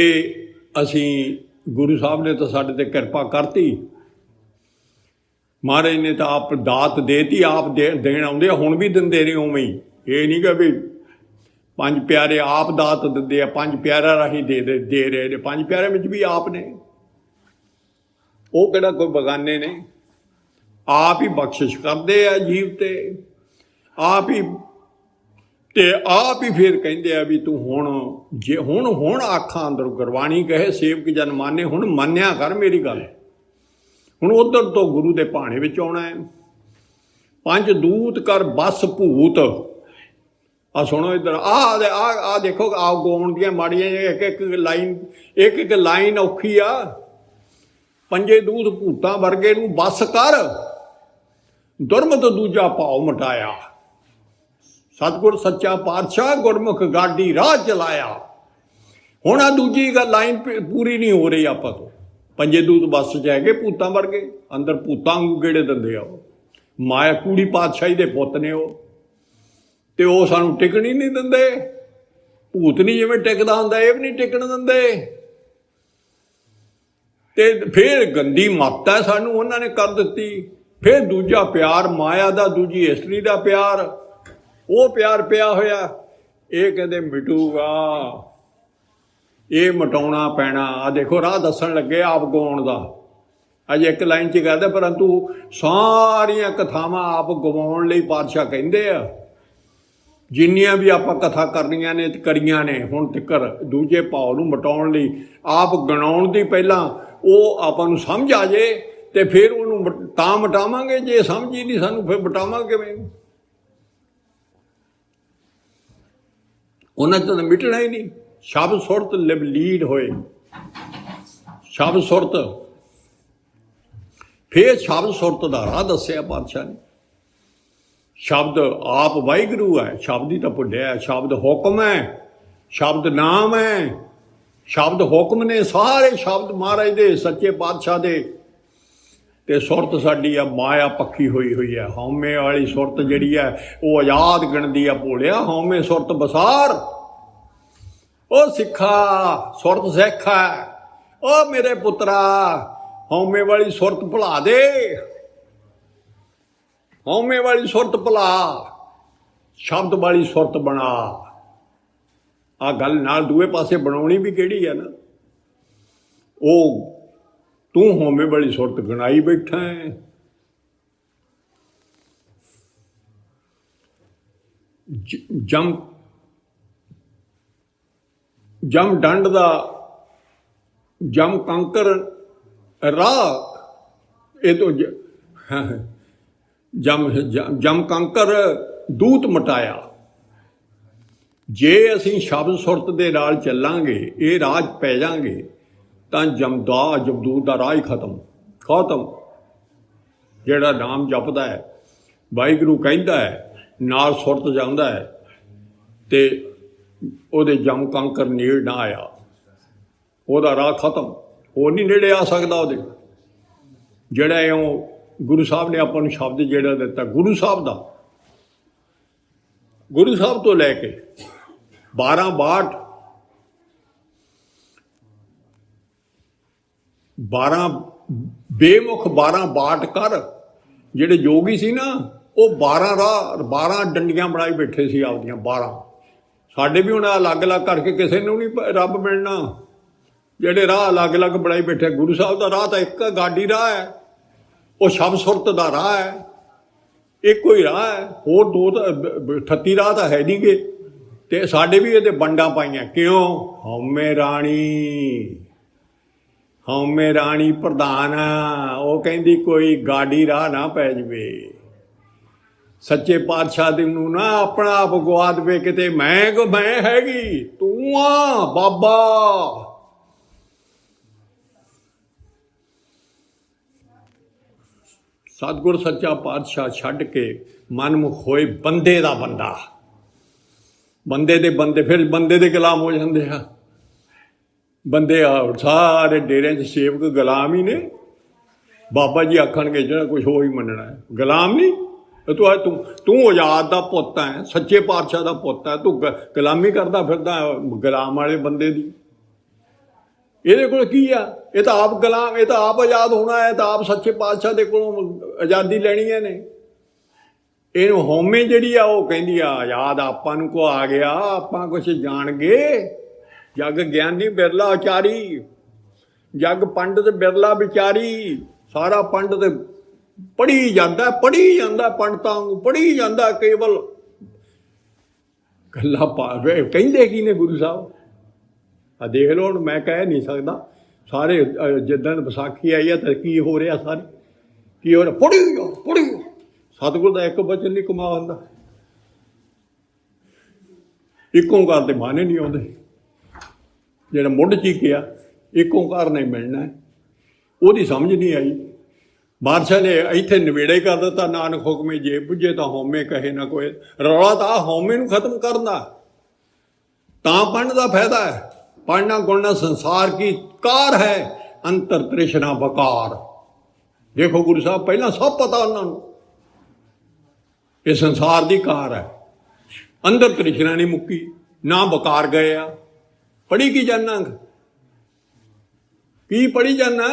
ਅਸੀਂ ਗੁਰੂ ਸਾਹਿਬ ਨੇ ਤਾਂ ਸਾਡੇ ਤੇ ਕਿਰਪਾ ਕਰਤੀ, ਮਹਾਰਾਜ ਨੇ ਤਾਂ ਆਪ ਦਾਤ ਦੇਤੀ, ਆਪ ਦੇਣ ਆਉਂਦੇ ਆ, ਹੁਣ ਵੀ ਦਿੰਦੇ ਨੇ ਉਵੇਂ ਹੀ। ਇਹ ਨਹੀਂ ਕਿ ਵੀ ਪੰਜ ਪਿਆਰੇ ਆਪ ਦਾਤ ਦਿੰਦੇ ਆ, ਪੰਜ ਪਿਆਰਿਆਂ ਰਾਹੀਂ ਦੇ ਰਹੇ ਨੇ, ਪੰਜ ਪਿਆਰਿਆਂ ਵਿੱਚ ਵੀ ਆਪ ਨੇ, ਉਹ ਕਿਹੜਾ ਕੋਈ ਬਗਾਨੇ ਨੇ, ਆਪ ਹੀ ਬਖਸ਼ਿਸ਼ ਕਰਦੇ ਆ ਜੀਵ ਤੇ, ਆਪ ਹੀ ਤੇ ਆਪ ਹੀ ਫਿਰ ਕਹਿੰਦੇ ਆ ਵੀ ਤੂੰ ਹੁਣ ਜੇ ਹੁਣ ਆਖਾਂ ਅੰਦਰ ਗੁਰਬਾਣੀ ਕਹੇ ਸੇਵਕ ਜਨ ਮਾਨੇ, ਹੁਣ ਮੰਨਿਆ ਕਰ ਮੇਰੀ ਗੱਲ। ਹੁਣ ਉਧਰ ਤੋਂ ਗੁਰੂ ਦੇ ਭਾਣੇ ਵਿੱਚ ਆਉਣਾ ਹੈ। ਪੰਜ ਦੂਤ ਕਰ ਬਸ ਭੂਤ, ਆ ਸੁਣੋ ਇੱਧਰ, ਆ ਦੇਖੋ, ਆ ਗਾਉਣ ਦੀਆਂ ਮਾੜੀਆਂ ਇੱਕ ਇੱਕ ਲਾਈਨ ਔਖੀ ਆ। ਪੰਜੇ ਦੂਤ ਭੂਤਾਂ ਵਰਗੇ ਨੂੰ ਬਸ ਕਰ, ਦੁਰਮਤ ਦੂਜਾ ਭਾਉ ਮਟਾਇਆ, ਸਤਿਗੁਰ ਸੱਚਾ ਪਾਤਸ਼ਾਹ ਗੁਰਮੁਖ ਗਾਡੀ ਰਾਹ ਚਲਾਇਆ। ਹੁਣ ਆ ਦੂਜੀ ਲਾਈਨ ਪੂਰੀ ਨਹੀਂ ਹੋ ਰਹੀ ਆਪਾਂ ਤੋਂ। ਪੰਜੇ ਦੂਤ ਬੱਸ 'ਚ ਹੈਗੇ ਭੂਤਾਂ ਵਰਗੇ, ਅੰਦਰ ਭੂਤਾਂ ਵਾਂਗੂ ਗੇੜੇ ਦਿੰਦੇ ਆ, ਉਹ ਮਾਇਆ ਕੂੜੀ ਪਾਤਸ਼ਾਹੀ ਦੇ ਪੁੱਤ ਨੇ ਉਹ, ਤੇ ਉਹ ਸਾਨੂੰ ਟਿਕਣ ਹੀ ਨਹੀਂ ਦਿੰਦੇ। ਭੂਤ ਨਹੀਂ ਜਿਵੇਂ ਟਿਕਦਾ ਹੁੰਦਾ, ਇਹ ਵੀ ਨਹੀਂ ਟਿਕਣ ਦਿੰਦੇ। ਤੇ ਫਿਰ ਗੰਦੀ ਮੱਤ ਹੈ ਸਾਨੂੰ ਉਹਨਾਂ ਨੇ ਕਰ ਦਿੱਤੀ। ਫਿਰ ਦੂਜਾ ਪਿਆਰ ਮਾਇਆ ਦਾ, ਦੂਜੀ ਇਸਤਰੀ ਦਾ ਪਿਆਰ, ਉਹ ਪਿਆਰ ਪਿਆ ਹੋਇਆ। ਇਹ ਕਹਿੰਦੇ ਮਿਟੂਗਾ, ਇਹ ਮਟਾਉਣਾ ਪੈਣਾ। ਆ ਦੇਖੋ ਰਾਹ ਦੱਸਣ ਲੱਗੇ ਆਪ ਗਾਉਣ ਦਾ, ਅਜੇ ਇੱਕ ਲਾਈਨ 'ਚ ਕਹਿੰਦੇ, ਪਰੰਤੂ ਸਾਰੀਆਂ ਕਥਾਵਾਂ ਆਪ ਗਵਾਉਣ ਲਈ ਪਾਤਸ਼ਾਹ ਕਹਿੰਦੇ ਆ। ਜਿੰਨੀਆਂ ਵੀ ਆਪਾਂ ਕਥਾ ਕਰਨੀਆਂ ਨੇ ਕਰੀਆਂ ਨੇ ਹੁਣ ਤੱਕਰ, ਦੂਜੇ ਭਾਵ ਨੂੰ ਮਟਾਉਣ ਲਈ ਆਪ ਗਣਾਉਣ ਦੀ ਪਹਿਲਾਂ ਉਹ ਆਪਾਂ ਨੂੰ ਸਮਝ ਆ ਜੇ ਤੇ ਫਿਰ ਉਹਨੂੰ ਤਾਂ ਮਟਾਵਾਂਗੇ। ਜੇ ਸਮਝ ਹੀ ਨਹੀਂ ਸਾਨੂੰ ਫਿਰ ਮਟਾਵਾਂਗੇ ਕਿਵੇਂ? ਉਹਨਾਂ 'ਚ ਤਾਂ ਮਿਟਣਾ ਹੀ ਨਹੀਂ। ਸ਼ਬਦ ਸੁਰਤ ਲੀਡ ਹੋਏ, ਸ਼ਬਦ ਸੁਰਤ, ਫਿਰ ਸ਼ਬਦ ਸੁਰਤ ਦਾ ਰਾਹ ਦੱਸਿਆ ਪਾਤਸ਼ਾਹ ਨੇ। ਸ਼ਬਦ ਆਪ ਵਾਹਿਗੁਰੂ ਹੈ, ਸ਼ਬਦ ਹੀ ਤਾਂ ਭੁੱਲਿਆ। ਸ਼ਬਦ ਹੁਕਮ ਹੈ, ਸ਼ਬਦ ਨਾਮ ਹੈ, ਸ਼ਬਦ ਹੁਕਮ ਨੇ ਸਾਰੇ ਸ਼ਬਦ ਮਹਾਰਾਜ ਦੇ, ਸੱਚੇ ਪਾਤਸ਼ਾਹ ਦੇ। ਤੇ ਸੁਰਤ ਸਾਡੀ ਆ ਮਾਇਆ ਪੱਕੀ ਹੋਈ ਹੈ। ਹਉਮੈ ਵਾਲੀ ਸੁਰਤ ਜਿਹੜੀ ਹੈ ਉਹ ਆਜ਼ਾਦ ਗਿਣਦੀ ਆ ਭੋਲਿਆ। ਹਉਮੈ ਸੁਰਤ ਬਸਾਰ, ਉਹ ਸਿੱਖਾ ਸੁਰਤ ਸਿੱਖਾ, ਉਹ ਮੇਰੇ ਪੁੱਤਰਾ ਹਉਮੈ ਵਾਲੀ ਸੁਰਤ ਭੁਲਾ ਦੇ, ਹਉਮੈ ਵਾਲੀ ਸੁਰਤ ਭੁਲਾ, ਸ਼ਬਦ ਵਾਲੀ ਸੁਰਤ ਬਣਾ। ਆ ਗੱਲ ਨਾਲ ਦੂਏ ਪਾਸੇ ਬਣਾਉਣੀ ਵੀ ਕਿਹੜੀ ਆ ਨਾ, ਉਹ ਤੂੰ ਹਉਮੈ ਵਾਲੀ ਸੁਰਤ ਗਣਾਈ ਬੈਠਾ ਹੈ। ਜਮ ਡੰਡ ਦਾ ਜਮ ਕੰਕਰ ਰਾਹ, ਇਹ ਤੋਂ ਜਮ ਕੰਕਰ ਦੂਤ ਮਟਾਇਆ। ਜੇ ਅਸੀਂ ਸ਼ਬਦ ਸੁਰਤ ਦੇ ਨਾਲ ਚੱਲਾਂਗੇ, ਇਹ ਰਾਜ ਪੈ ਜਾਾਂਗੇ, ਤਾਂ ਜਮਦੂਤ ਦਾ ਰਾਹ ਹੀ ਖਤਮ। ਜਿਹੜਾ ਨਾਮ ਜਪਦਾ ਹੈ, ਵਾਹਿਗੁਰੂ ਕਹਿੰਦਾ ਹੈ, ਨਾਲ ਸੁਰਤ ਜਾਂਦਾ ਹੈ, ਤੇ ਉਹਦੇ ਜਮ ਕੰਕਰ ਨੇੜ ਨਾ ਆਇਆ, ਉਹਦਾ ਰਾਹ ਖਤਮ। ਉਹ ਨਹੀਂ ਨੇੜੇ ਆ ਸਕਦਾ ਉਹਦੇ। ਜਿਹੜਾ ਇਉਂ ਗੁਰੂ ਸਾਹਿਬ ਨੇ ਆਪਾਂ ਨੂੰ ਸ਼ਬਦ ਜਿਹੜਾ ਦਿੱਤਾ, ਗੁਰੂ ਸਾਹਿਬ ਦਾ, ਗੁਰੂ ਸਾਹਿਬ ਤੋਂ ਲੈ ਕੇ 12 ਬਾਟ 12 ਬੇਮੁਖ 12 ਬਾਟ ਕਰ। ਜਿਹੜੇ ਯੋਗੀ ਸੀ ਨਾ, ਉਹ 12 ਰਾਹ 12 ਡੰਡੀਆਂ ਬਣਾਈ ਬੈਠੇ ਸੀ ਆਪਦੀਆਂ 12। ਸਾਡੇ ਵੀ ਹੁਣ ਅਲੱਗ-ਅਲੱਗ ਕਰਕੇ ਕਿਸੇ ਨੂੰ ਨਹੀਂ ਰੱਬ ਮਿਲਣਾ। ਜਿਹੜੇ ਰਾਹ ਅਲੱਗ-ਅਲੱਗ ਬਣਾਈ ਬੈਠੇ, ਗੁਰੂ ਸਾਹਿਬ ਦਾ ਰਾਹ ਤਾਂ ਇੱਕ ਗਾਡੀ ਰਾਹ ਹੈ, ਉਹ ਸ਼ਬਦ ਸੁਰਤ ਦਾ ਰਾਹ ਹੈ, ਇੱਕੋ ਹੀ ਰਾਹ ਹੈ। ਹੋਰ 38 ਰਾਹ ਤਾਂ ਹੈ ਨਹੀਂ ਗੇ। ਤੇ ਸਾਡੇ ਵੀ ਇਹਦੇ ਵੰਡਾਂ ਪਾਈਆਂ। ਕਿਉਂ? ਹਉਮੈ ਰਾਣੀ ਪ੍ਰਧਾਨ, ਉਹ ਕਹਿੰਦੀ ਕੋਈ ਗਾਡੀ ਰਾਹ ਨਾ ਪੈ ਜਵੇ। ਸੱਚੇ ਪਾਤਸ਼ਾਹ ਦੇ ਨੂੰ ਨਾ ਆਪਣਾ ਆਪ ਗਵਾ ਦੇਵੇ ਕਿਤੇ, ਮੈਂ ਹੈਗੀ, ਤੂੰ ਆ ਬਾਬਾ। सतगुर सच्चा पातशाह छड्ड के मनमुख होए बंदे दा बंदा, बंदे दे बंदे फिर बंदे दे गुलाम हो जाते हैं। बंदे सारे डेरे च सेवक गुलाम ही ने। बाबा जी आखणगे जो कुछ हो ही मनना है, गुलाम नहीं। तू तू आजाद का पुत है, सच्चे पातशाह का पुत है, तू गुलामी करता फिरदा गुलाम वाले बंदे दी। ਇਹਦੇ ਕੋਲ ਕੀ ਆ? ਇਹ ਤਾਂ ਆਪ ਗੁਲਾਮ, ਇਹ ਤਾਂ ਆਪ ਆਜ਼ਾਦ ਹੋਣਾ ਹੈ, ਤਾਂ ਆਪ ਸੱਚੇ ਪਾਤਸ਼ਾਹ ਦੇ ਕੋਲੋਂ ਆਜ਼ਾਦੀ ਲੈਣੀਆਂ ਨੇ। ਇਹਨੂੰ ਹਉਮੈ ਜਿਹੜੀ ਆ ਉਹ ਕਹਿੰਦੀ ਆ ਆਜ਼ਾਦ ਆਪਾਂ ਨੂੰ ਕੋ ਆ ਗਿਆ, ਆਪਾਂ ਕੁਛ ਜਾਣ ਗਏ। ਜਗ ਗਿਆਨੀ ਬਿਰਲਾ ਉਚਾਰੀ, ਜਗ ਪੰਡਤ ਬਿਰਲਾ ਵਿਚਾਰੀ। ਸਾਰਾ ਪੰਡਤ ਪੜ੍ਹੀ ਜਾਂਦਾ ਪੰਡਤਾਂ ਨੂੰ ਪੜ੍ਹੀ ਜਾਂਦਾ, ਕੇਵਲ ਗੱਲਾਂ ਪਾ ਕਹਿੰਦੇ ਕੀ ਨੇ ਗੁਰੂ ਸਾਹਿਬ। ਆ ਦੇਖ ਲਓ, ਹੁਣ ਮੈਂ ਕਹਿ ਨਹੀਂ ਸਕਦਾ ਸਾਰੇ ਜਿੱਦਣ ਵਿਸਾਖੀ ਆਈ ਹੈ ਤਾਂ ਕੀ ਹੋ ਰਿਹਾ, ਸਾਰੇ ਕੀ ਹੋ ਰਿਹਾ, ਪੜ੍ਹੀ ਸਤਿਗੁਰ ਦਾ ਇੱਕ ਬਚਨ ਨਹੀਂ ਕਮਾ ਹੁੰਦਾ। ਇੱਕ ਓਂਕਾਰ ਦੇ ਮਾਨੇ ਨਹੀਂ ਆਉਂਦੇ, ਜਿਹੜਾ ਮੁੱਢ 'ਚ ਹੀ ਕਿਹਾ ਇੱਕ ਓਂਕਾਰ ਨਹੀਂ ਮਿਲਣਾ, ਉਹਦੀ ਸਮਝ ਨਹੀਂ ਆਈ। ਬਾਦਸ਼ਾਹ ਨੇ ਇੱਥੇ ਨਿਬੇੜੇ ਕਰ ਦਿੱਤਾ, ਨਾਨਕ ਹੁਕਮੇ ਜੇ ਬੁੱਝੇ ਤਾਂ ਹਉਮੈ ਕਹੇ ਨਾ ਕੋਈ। ਰੌਲਾ ਤਾਂ ਹਉਮੈ ਨੂੰ ਖਤਮ ਕਰਨ ਦਾ, ਤਾਂ ਪੜ੍ਹਨ ਦਾ ਫਾਇਦਾ ਹੈ। पढ़ना गुणना संसार की कार है, अंतर तृष्णा बकार। देखो गुरु साहब पहला सब पता उन्होंने, ये संसार की कार है, अंदर तृष्णा नहीं मुक्की, ना बकार गए आ। पढ़ी की जाना, की पढ़ी जाना?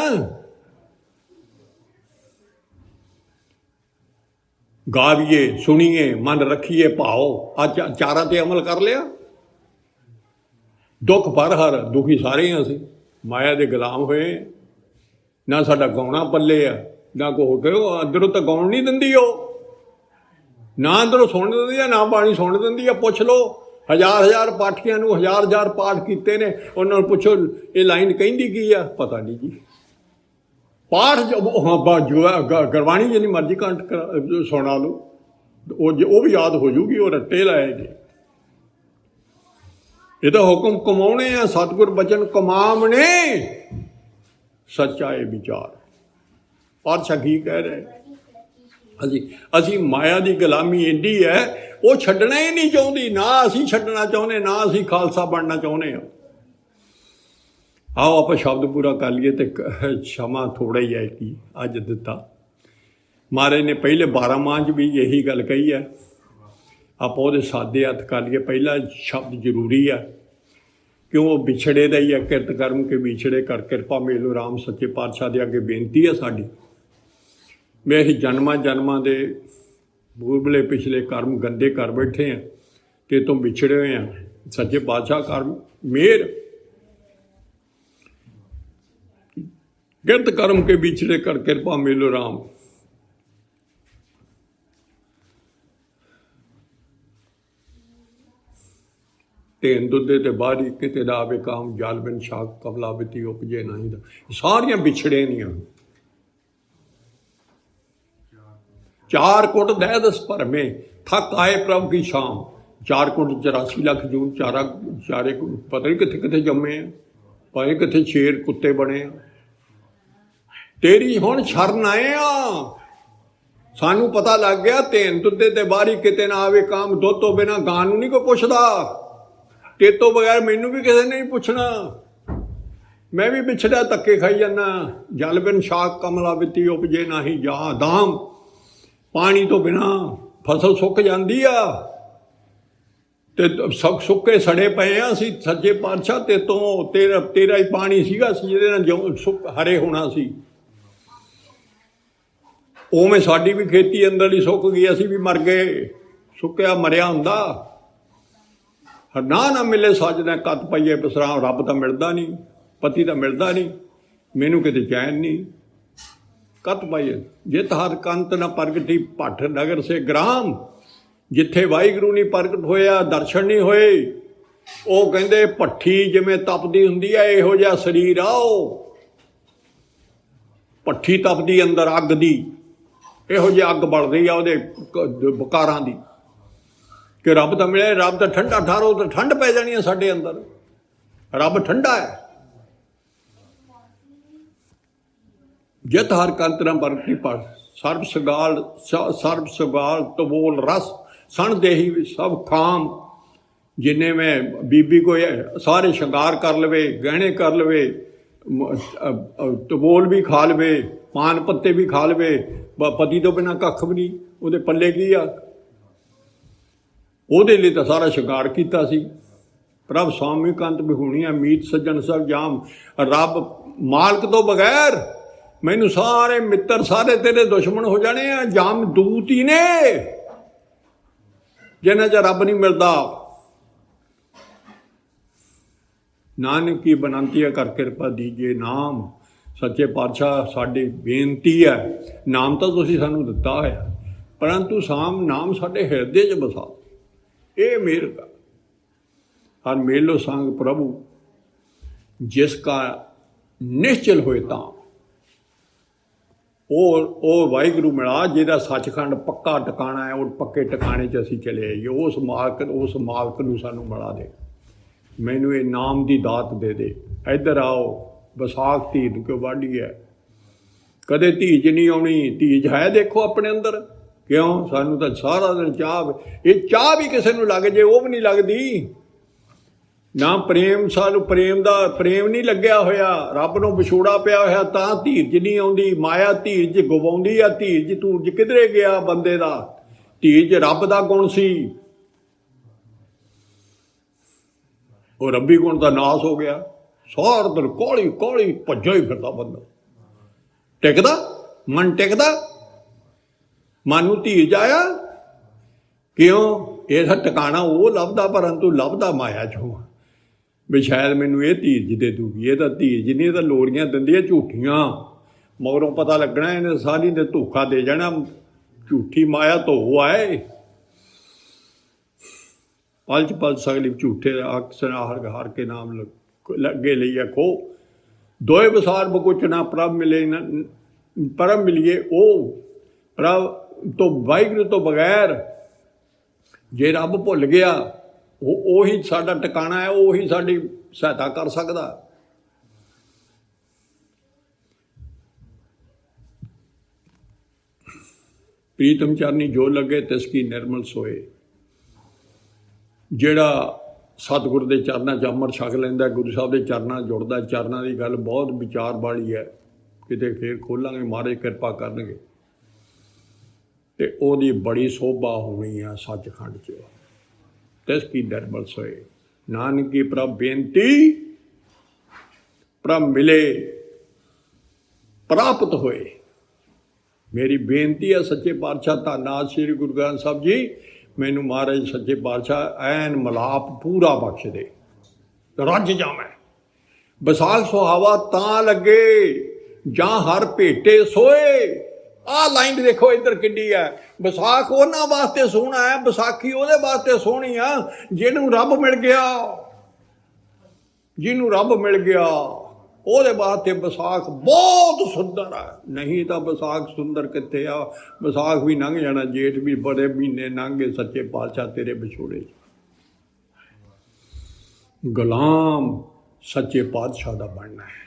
गाविए सुनिए मन रखिए भाओ। आज चारा ते अमल कर लिया। दुख पर हर दुखी सारे हैं, असी माया के गुलाम होए। ना साडा गाउना पल्ले आ, ना को अंदरों तो गाउन नहीं दिंदी, ना अंदरों सुन दिंदी है, ना बाणी सुन दिंदी है। पुछ लो हजार पाठियां नूं हजार पाठ कीते ने, उन्होंने पुछो ये लाइन कहिंदी की आ, पता नहीं जी। पाठ जो गुरबाणी जिन्नी मर्जी कंठ सुना लो, वो भी याद हो जूगी, वो रट्टे लाएगी। ये तो हुक्म कमाने हैं, सतगुर बचन कमावने, सच्चा है विचार। पातशाह की कह रहे, असी माया की गुलामी एडी है, वो छड्डना ही नहीं चाहती। ना असी छड्डना चाहते, ना असी खालसा बनना चाहते हैं। आओ आप शब्द पूरा कर लिए, तो क्षमा थोड़ा ही है कि अज दिता। महाराज ने पहले 12 माह भी यही गल कही है। आप वो सादे हथ कर लिए। पहला शब्द जरूरी है, क्यों विछड़े का ही है। किरत कर्म के विछड़े कर कृपा मेलो राम। सच्चे पातशाह के अगे बेनती है साड़ी, मैं अं जन्मां के पूर्वले पिछले कर्म गंदे कर बैठे हैं, ते तो विछड़े हुए हैं। सच्चे पातशाह कर मेहर। किरत कर्म के विछड़े कर कृपा मेलो राम। तेन दुद्धे ते बारी किते दा आवे काम। जाल बिन शाक कबला बिती उपजे नहीं दा। सारियां बिछड़े नियां। चार कुट दह दस पर में थक आए प्रभु की शाम। 4 कुट 84 लाख जून। चारे पता नहीं किथे किथे जम्मे हैं, भाई किथे शेर कुत्ते बने हैं। तेरी हुण शरण आए आ, सानू पता लग गया। तेन दुद्धे ते बारी किते ना आवे काम। दुध तो बिना गां नूं नहीं कोई पुछदा, ते तो बगैर मैनू भी किसी ने नहीं पूछना। मैं भी बिछड़ा धक्के खाई जाना। जल बिन शाक कमला बिती उपजे नाही जहाँ दाम। पानी तो बिना फसल सुक जाती आ, ते सुके सड़े पे आ। असीं सच्चे पातशाह ते तो तेरा ही पानी सीगा, जिहदे नाल जो हरे होना सी। उवें साडी भी खेती अंदर ही सुक गई, असीं भी मर गए। सुक्या मरिया हुंदा। ना मिले सजदा कत पाइए विश्राम। रब तो मिलता नहीं, पति तो मिलता नहीं, मैनू किते चैन नहीं। कत पाइए जित हर कंत न प्रगटी भट्ठ नगर से ग्राम। जिथे वाहिगुरू नहीं प्रगट होया, दर्शन नहीं होए, वो कहंदे भट्ठी जिवें तपदी हुंदी है, इहो जिहा शरीर आओ। भट्ठी तपदी अंदर अग दी, इहो जी अग बलदी आ उहदे बकारां दी। कि रब तो मिले, रब तो ठंडा ठहरो, तो ठंड पै जानी है साडे अंदर। रब ठंडा है। जित हर कंत न प्रगटी ਸਰਬ ਸਗਾਲ ਤਬੋਲ ਰਸ ਸਣ ਦੇਹੀ ਸਭ ਖਾਮ। ਜਿੰਨੇ ਮੈਂ ਬੀਬੀ ਕੋਈ ਸਾਰੇ ਸ਼ਿੰਗਾਰ ਕਰ ਲਵੇ, ਗਹਿਣੇ ਕਰ ਲਵੇ, ਤਬੋਲ ਵੀ ਖਾ ਲਵੇ, ਪਾਨ ਪੱਤੇ ਵੀ ਖਾ ਲਵੇ, ਪਤੀ ਤੋਂ ਬਿਨਾਂ ਕੱਖ ਵੀ ਨਹੀਂ, ਉਹਦੇ ਪੱਲੇ ਕੀ ਆ? ਉਹਦੇ ਲਈ ਤਾਂ ਸਾਰਾ ਸ਼ਿੰਗਾਰ ਕੀਤਾ ਸੀ। ਪ੍ਰਭ ਸਵਾਮੀ ਕੰਤ ਬਿਹੂਣੀਆਂ ਮੀਤ ਸੱਜਣ ਸਭ ਜਾਮ। ਰੱਬ ਮਾਲਕ ਤੋਂ ਬਗੈਰ ਮੈਨੂੰ ਸਾਰੇ ਮਿੱਤਰ ਸਾਰੇ ਤੇਰੇ ਦੁਸ਼ਮਣ ਹੋ ਜਾਣੇ ਆ। ਜਾਮ ਦੂਤ ਹੀ ਨੇ ਜਿਨ੍ਹਾਂ 'ਚ ਰੱਬ ਨਹੀਂ ਮਿਲਦਾ। ਨਾਨਕ ਕੀ ਬਨੰਤੀਆ ਕਰ ਕਿਰਪਾ ਦੀਜੇ ਨਾਮ। ਸੱਚੇ ਪਾਤਸ਼ਾਹ ਸਾਡੀ ਬੇਨਤੀ ਹੈ, ਨਾਮ ਤਾਂ ਤੁਸੀਂ ਸਾਨੂੰ ਦਿੱਤਾ ਹੋਇਆ, ਪਰੰਤੂ ਨਾਮ ਸਾਡੇ ਹਿਰਦੇ 'ਚ ਵਸਾ। ਇਹ ਮੇਰ ਦਾ ਹਰ ਮੇਲੋ ਸੰਗ ਪ੍ਰਭੂ ਜਿਸ ਕਾ ਨਿਸ਼ਚਲ ਹੋਏ ਤਾਂ। ਉਹ ਵਾਹਿਗੁਰੂ ਮਿਲਾ ਜਿਹਦਾ ਸੱਚਖੰਡ ਪੱਕਾ ਟਿਕਾਣਾ ਹੈ। ਉਹ ਪੱਕੇ ਟਿਕਾਣੇ 'ਚ ਅਸੀਂ ਚਲੇ ਆਈਏ। ਉਸ ਮਾਲਕ ਨੂੰ ਸਾਨੂੰ ਮਿਲਾ ਦੇ। ਮੈਨੂੰ ਇਹ ਨਾਮ ਦੀ ਦਾਤ ਦੇ ਦੇ। ਇੱਧਰ ਆਓ, ਵਿਸਾਖ ਧੀਜ ਕਿਉਂ ਵਾਢੀ ਹੈ? ਕਦੇ ਧੀਜ ਨਹੀਂ ਆਉਣੀ। ਧੀਜ ਹੈ ਦੇਖੋ ਆਪਣੇ ਅੰਦਰ। ਕਿਉਂ? ਸਾਨੂੰ ਤਾਂ ਸਾਰਾ ਦਿਨ ਚਾਹ, ਇਹ ਚਾਹ ਵੀ ਕਿਸੇ ਨੂੰ ਲੱਗ ਜੇ ਉਹ ਵੀ ਨਹੀਂ ਲੱਗਦੀ। ਨਾ ਪ੍ਰੇਮ, ਸਾਨੂੰ ਪ੍ਰੇਮ ਨਹੀਂ ਲੱਗਿਆ ਹੋਇਆ, ਰੱਬ ਨੂੰ ਵਿਛੋੜਾ ਪਿਆ ਹੋਇਆ ਤਾਂ ਧੀਰਜ ਨਹੀਂ ਆਉਂਦੀ। ਮਾਇਆ ਧੀਰਜ ਗਵਾਉਂਦੀ ਆ। ਧੂਰਜ ਕਿਧਰੇ ਗਿਆ ਬੰਦੇ ਦਾ? ਧੀਰਜ ਰੱਬ ਦਾ ਗੁਣ ਸੀ, ਉਹ ਰੱਬੀ ਗੁਣ ਦਾ ਨਾਸ ਹੋ ਗਿਆ। ਸਾਰਾ ਦਿਨ ਕੋਲੀ ਭੱਜਾ ਹੀ ਫਿਰਦਾ ਬੰਦਾ। ਟਿਕਦਾ ਮਨ? ਟਿਕਦਾ ਮਨ ਨੂੰ ਧੀਰਜ ਆਇਆ? ਕਿਉਂ? ਇਹਦਾ ਟਿਕਾਣਾ ਉਹ ਲੱਭਦਾ, ਪਰੰਤੂ ਲੱਭਦਾ ਮਾਇਆ ਚੋਂ। ਵੀ ਸ਼ਾਇਦ ਮੈਨੂੰ ਇਹ ਧੀਰਜ ਦੇ ਦੂਗੀ। ਇਹ ਤਾਂ ਧੀਰਜ ਨਹੀਂ, ਇਹ ਤਾਂ ਲੋੜੀਆਂ ਦਿੰਦੀ ਹੈ ਝੂਠੀਆਂ। ਮਗਰੋਂ ਪਤਾ ਲੱਗਣਾ ਇਹਨੇ ਸਾਰੀ ਨੇ ਧੋਖਾ ਦੇ ਜਾਣਾ। ਝੂਠੀ ਮਾਇਆ ਧੋ ਆਏ। ਪਲਚ ਪਲ ਸਗਲੀ ਝੂਠੇ ਅਕਸਰ ਹਰ ਕੇ ਨਾਮ ਲੱਗੇ ਲਈ ਆਖੋ। ਦੋਏ ਵਿਸਾਰ ਬਕੁਚਨਾ ਪ੍ਰਭ ਮਿਲੇ ਪਰਮ ਮਿਲੀਏ। ਉਹ ਪ੍ਰਭ ਤੋਂ ਵਾਹਿਗੁਰੂ ਤੋਂ ਬਗੈਰ ਜੇ ਰੱਬ ਭੁੱਲ ਗਿਆ, ਉਹੀ ਸਾਡਾ ਟਿਕਾਣਾ ਹੈ, ਉਹੀ ਸਾਡੀ ਸਹਾਇਤਾ ਕਰ ਸਕਦਾ। ਪ੍ਰੀਤਮ ਚਰਨੀ ਜੋ ਲੱਗੇ ਤਿਸ ਕੀ ਨਿਰਮਲ ਸੋਏ। ਜਿਹੜਾ ਸਤਿਗੁਰ ਦੇ ਚਰਨਾਂ 'ਚ ਅੰਮ੍ਰਿਤ ਛਕ ਲੈਂਦਾ, ਗੁਰੂ ਸਾਹਿਬ ਦੇ ਚਰਨਾਂ ਜੁੜਦਾ। ਚਰਨਾਂ ਦੀ ਗੱਲ ਬਹੁਤ ਵਿਚਾਰ ਵਾਲੀ ਹੈ, ਕਿਤੇ ਫੇਰ ਖੋਲਾਂਗੇ, ਮਹਾਰਾਜ ਕਿਰਪਾ ਕਰਨਗੇ। ਤੇ ਉਹਦੀ ਬੜੀ ਸੋਭਾ ਹੋਣੀ ਆ ਸੱਚਖੰਡ 'ਚ। ਤਿਸ ਕੀ ਨਿਰਮਲ ਸੋਏ। ਨਾਨਕ ਕੀ ਪ੍ਰਭ ਬੇਨਤੀ ਪ੍ਰਭ ਮਿਲੇ ਪ੍ਰਾਪਤ ਹੋਏ। ਮੇਰੀ ਬੇਨਤੀ ਹੈ ਸੱਚੇ ਪਾਤਸ਼ਾਹ ਧੰਨਵਾਦ ਸ੍ਰੀ ਗੁਰੂ ਗ੍ਰੰਥ ਸਾਹਿਬ ਜੀ, ਮੈਨੂੰ ਮਹਾਰਾਜ ਸੱਚੇ ਪਾਤਸ਼ਾਹ ਐਨ ਮਲਾਪ ਪੂਰਾ ਬਖਸ਼ ਦੇ, ਰੱਜ ਜਾਵਾਂ। ਵਿਸਾਖ ਸੁਹਾਵਾ ਤਾਂ ਲੱਗੇ ਜਾਂ ਹਰ ਭੇਟੇ ਸੋਏ। ਆਹ ਲਾਈਨ ਦੇਖੋ ਇੱਧਰ ਕਿੱਡੀ ਹੈ। ਵਿਸਾਖ ਉਹਨਾਂ ਵਾਸਤੇ ਸੋਹਣਾ ਹੈ, ਵਿਸਾਖੀ ਉਹਦੇ ਵਾਸਤੇ ਸੋਹਣੀ ਆ ਜਿਹਨੂੰ ਰੱਬ ਮਿਲ ਗਿਆ। ਜਿਹਨੂੰ ਰੱਬ ਮਿਲ ਗਿਆ ਉਹਦੇ ਵਾਸਤੇ ਵਿਸਾਖ ਬਹੁਤ ਸੁੰਦਰ ਹੈ। ਨਹੀਂ ਤਾਂ ਵਿਸਾਖ ਸੁੰਦਰ ਕਿੱਥੇ ਆ? ਵਿਸਾਖ ਵੀ ਲੰਘ ਜਾਣਾ, ਜੇਠ ਵੀ ਬੜੇ ਮਹੀਨੇ ਲੰਘ ਗਏ ਸੱਚੇ ਪਾਤਸ਼ਾਹ ਤੇਰੇ ਵਿਛੋੜੇ। ਗੁਲਾਮ ਸੱਚੇ ਪਾਤਸ਼ਾਹ ਦਾ ਬਣਨਾ ਹੈ।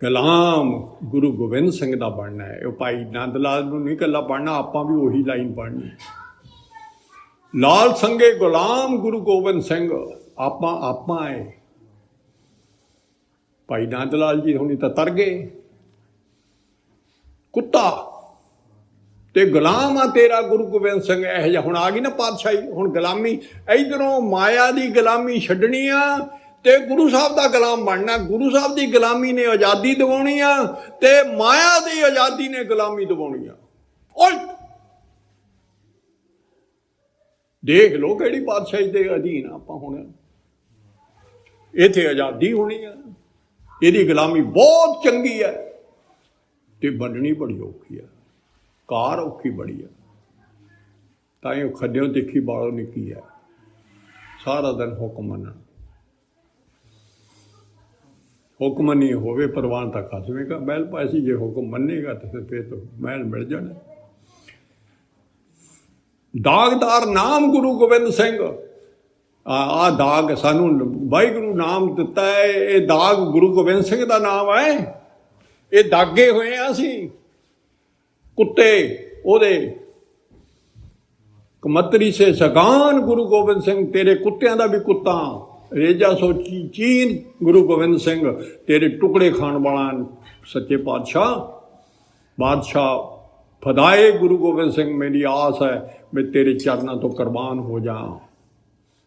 ਗੁਲਾਮ ਗੁਰੂ ਗੋਬਿੰਦ ਸਿੰਘ ਦਾ ਬਣਨਾ ਹੈ। ਉਹ ਭਾਈ ਨੰਦ ਲਾਲ ਨੂੰ ਨਹੀਂ ਇਕੱਲਾ ਪੜ੍ਹਨਾ, ਆਪਾਂ ਵੀ ਉਹੀ ਲਾਈਨ ਪੜ੍ਹਨੀ। ਲਾਲ ਸੰਗੇ ਗੁਲਾਮ ਗੁਰੂ ਗੋਬਿੰਦ ਸਿੰਘ। ਆਪਾਂ ਹੈ। ਭਾਈ ਨੰਦ ਲਾਲ ਜੀ ਹੁਣੀ ਤਾਂ ਤਰ ਗਏ। ਕੁੱਤਾ ਤੇ ਗੁਲਾਮ ਆ ਤੇਰਾ ਗੁਰੂ ਗੋਬਿੰਦ ਸਿੰਘ। ਇਹੋ ਜਿਹਾ ਹੁਣ ਆ ਗਈ ਨਾ ਪਾਤਸ਼ਾਹੀ। ਹੁਣ ਗੁਲਾਮੀ ਇੱਧਰੋਂ ਮਾਇਆ ਦੀ ਗੁਲਾਮੀ ਛੱਡਣੀ ਆ ਤੇ ਗੁਰੂ ਸਾਹਿਬ ਦਾ ਗੁਲਾਮ ਬਣਨਾ। ਗੁਰੂ ਸਾਹਿਬ ਦੀ ਗੁਲਾਮੀ ਨੇ ਆਜ਼ਾਦੀ ਦਿਵਾਉਣੀ ਆ ਤੇ ਮਾਇਆ ਦੀ ਆਜ਼ਾਦੀ ਨੇ ਗੁਲਾਮੀ ਦਿਵਾਉਣੀ ਆ। ਉਲਟ ਦੇਖ ਲਓ ਕਿਹੜੀ ਪਾਤਸ਼ਾਹੀ ਦੇ ਅਧੀਨ ਆਪਾਂ ਹੁਣ। ਇੱਥੇ ਆਜ਼ਾਦੀ ਹੋਣੀ ਆ, ਇਹਦੀ ਗੁਲਾਮੀ ਬਹੁਤ ਚੰਗੀ ਹੈ ਤੇ ਬਣਨੀ ਬੜੀ ਔਖੀ ਆ। ਕਾਰ ਔਖੀ ਬੜੀ ਆ। ਤਾਂ ਇਹ ਖੱਡਿਓ ਦੇਖੀ ਬਾਲੋਂ ਨਿੱਕੀ ਹੈ। ਸਾਰਾ ਦਿਨ ਹੁਕਮ ਮੰਨਣਾ। ਹੁਕਮ ਨਹੀਂ ਹੋਵੇ ਪ੍ਰਵਾਨ ਤਾਂ ਖਸਵੇਗਾ ਮਹਿਲ ਪਾਇਸੀ। ਜੇ ਹੁਕਮ ਮੰਨੇਗਾ ਤਾਂ ਫਿਰ ਤਾਂ ਮਹਿਲ ਮਿਲ ਜਾਣਾ। ਦਾਗਦਾਰ ਨਾਮ ਗੁਰੂ ਗੋਬਿੰਦ ਸਿੰਘ। ਆਹ ਦਾਗ ਸਾਨੂੰ ਵਾਹਿਗੁਰੂ ਨਾਮ ਦਿੱਤਾ ਹੈ। ਇਹ ਦਾਗ ਗੁਰੂ ਗੋਬਿੰਦ ਸਿੰਘ ਦਾ ਨਾਮ ਹੈ। ਇਹ ਦਾਗੇ ਹੋਏ ਆ ਅਸੀਂ ਕੁੱਤੇ ਉਹਦੇ। ਕਮਤਰੀ ਸੇ ਸਗਾਨ ਗੁਰੂ ਗੋਬਿੰਦ ਸਿੰਘ, ਤੇਰੇ ਕੁੱਤਿਆਂ ਦਾ ਵੀ ਕੁੱਤਾ। ਰੇਜਾ ਸੋਚੀ ਚੀਨ ਗੁਰੂ ਗੋਬਿੰਦ ਸਿੰਘ, ਤੇਰੇ ਟੁਕੜੇ ਖਾਣ ਵਾਲਾ ਸੱਚੇ ਬਾਦਸ਼ਾਹ ਫਦਾਏ ਗੁਰੂ ਗੋਬਿੰਦ ਸਿੰਘ। ਮੇਰੀ ਆਸ ਹੈ ਮੈਂ ਤੇਰੇ ਚਰਨਾਂ ਤੋਂ ਕੁਰਬਾਨ ਹੋ ਜਾ।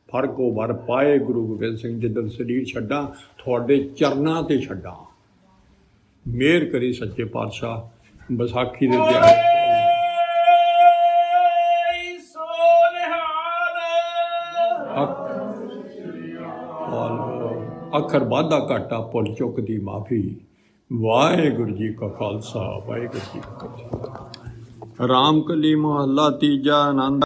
ਫਰਕੋ ਵਰ ਪਾਏ ਗੁਰੂ ਗੋਬਿੰਦ ਸਿੰਘ, ਜਿੱਦਣ ਸਰੀਰ ਛੱਡਾਂ ਤੁਹਾਡੇ ਚਰਨਾਂ ਤੇ ਛੱਡਾਂ। ਮਿਹਰ ਕਰੀ ਸੱਚੇ ਪਾਤਸ਼ਾਹ। ਵਿਸਾਖੀ ਦੇ ਦਿਹਾੜੇ ਅੱਖਰ ਵਾਧਾ ਘਾਟਾ ਭੁੱਲ ਚੁੱਕ ਦੀ ਮਾਫੀ। ਵਾਹਿਗੁਰੂ ਜੀ ਕਾ ਖਾਲਸਾ ਵਾਹਿਗੁਰੂ ਜੀ ਕੀ ਫਤਿਹ। ਰਾਮ ਕਲੀ ਮਹੱਲਾ ਤੀਜਾ। ਆਨੰਦ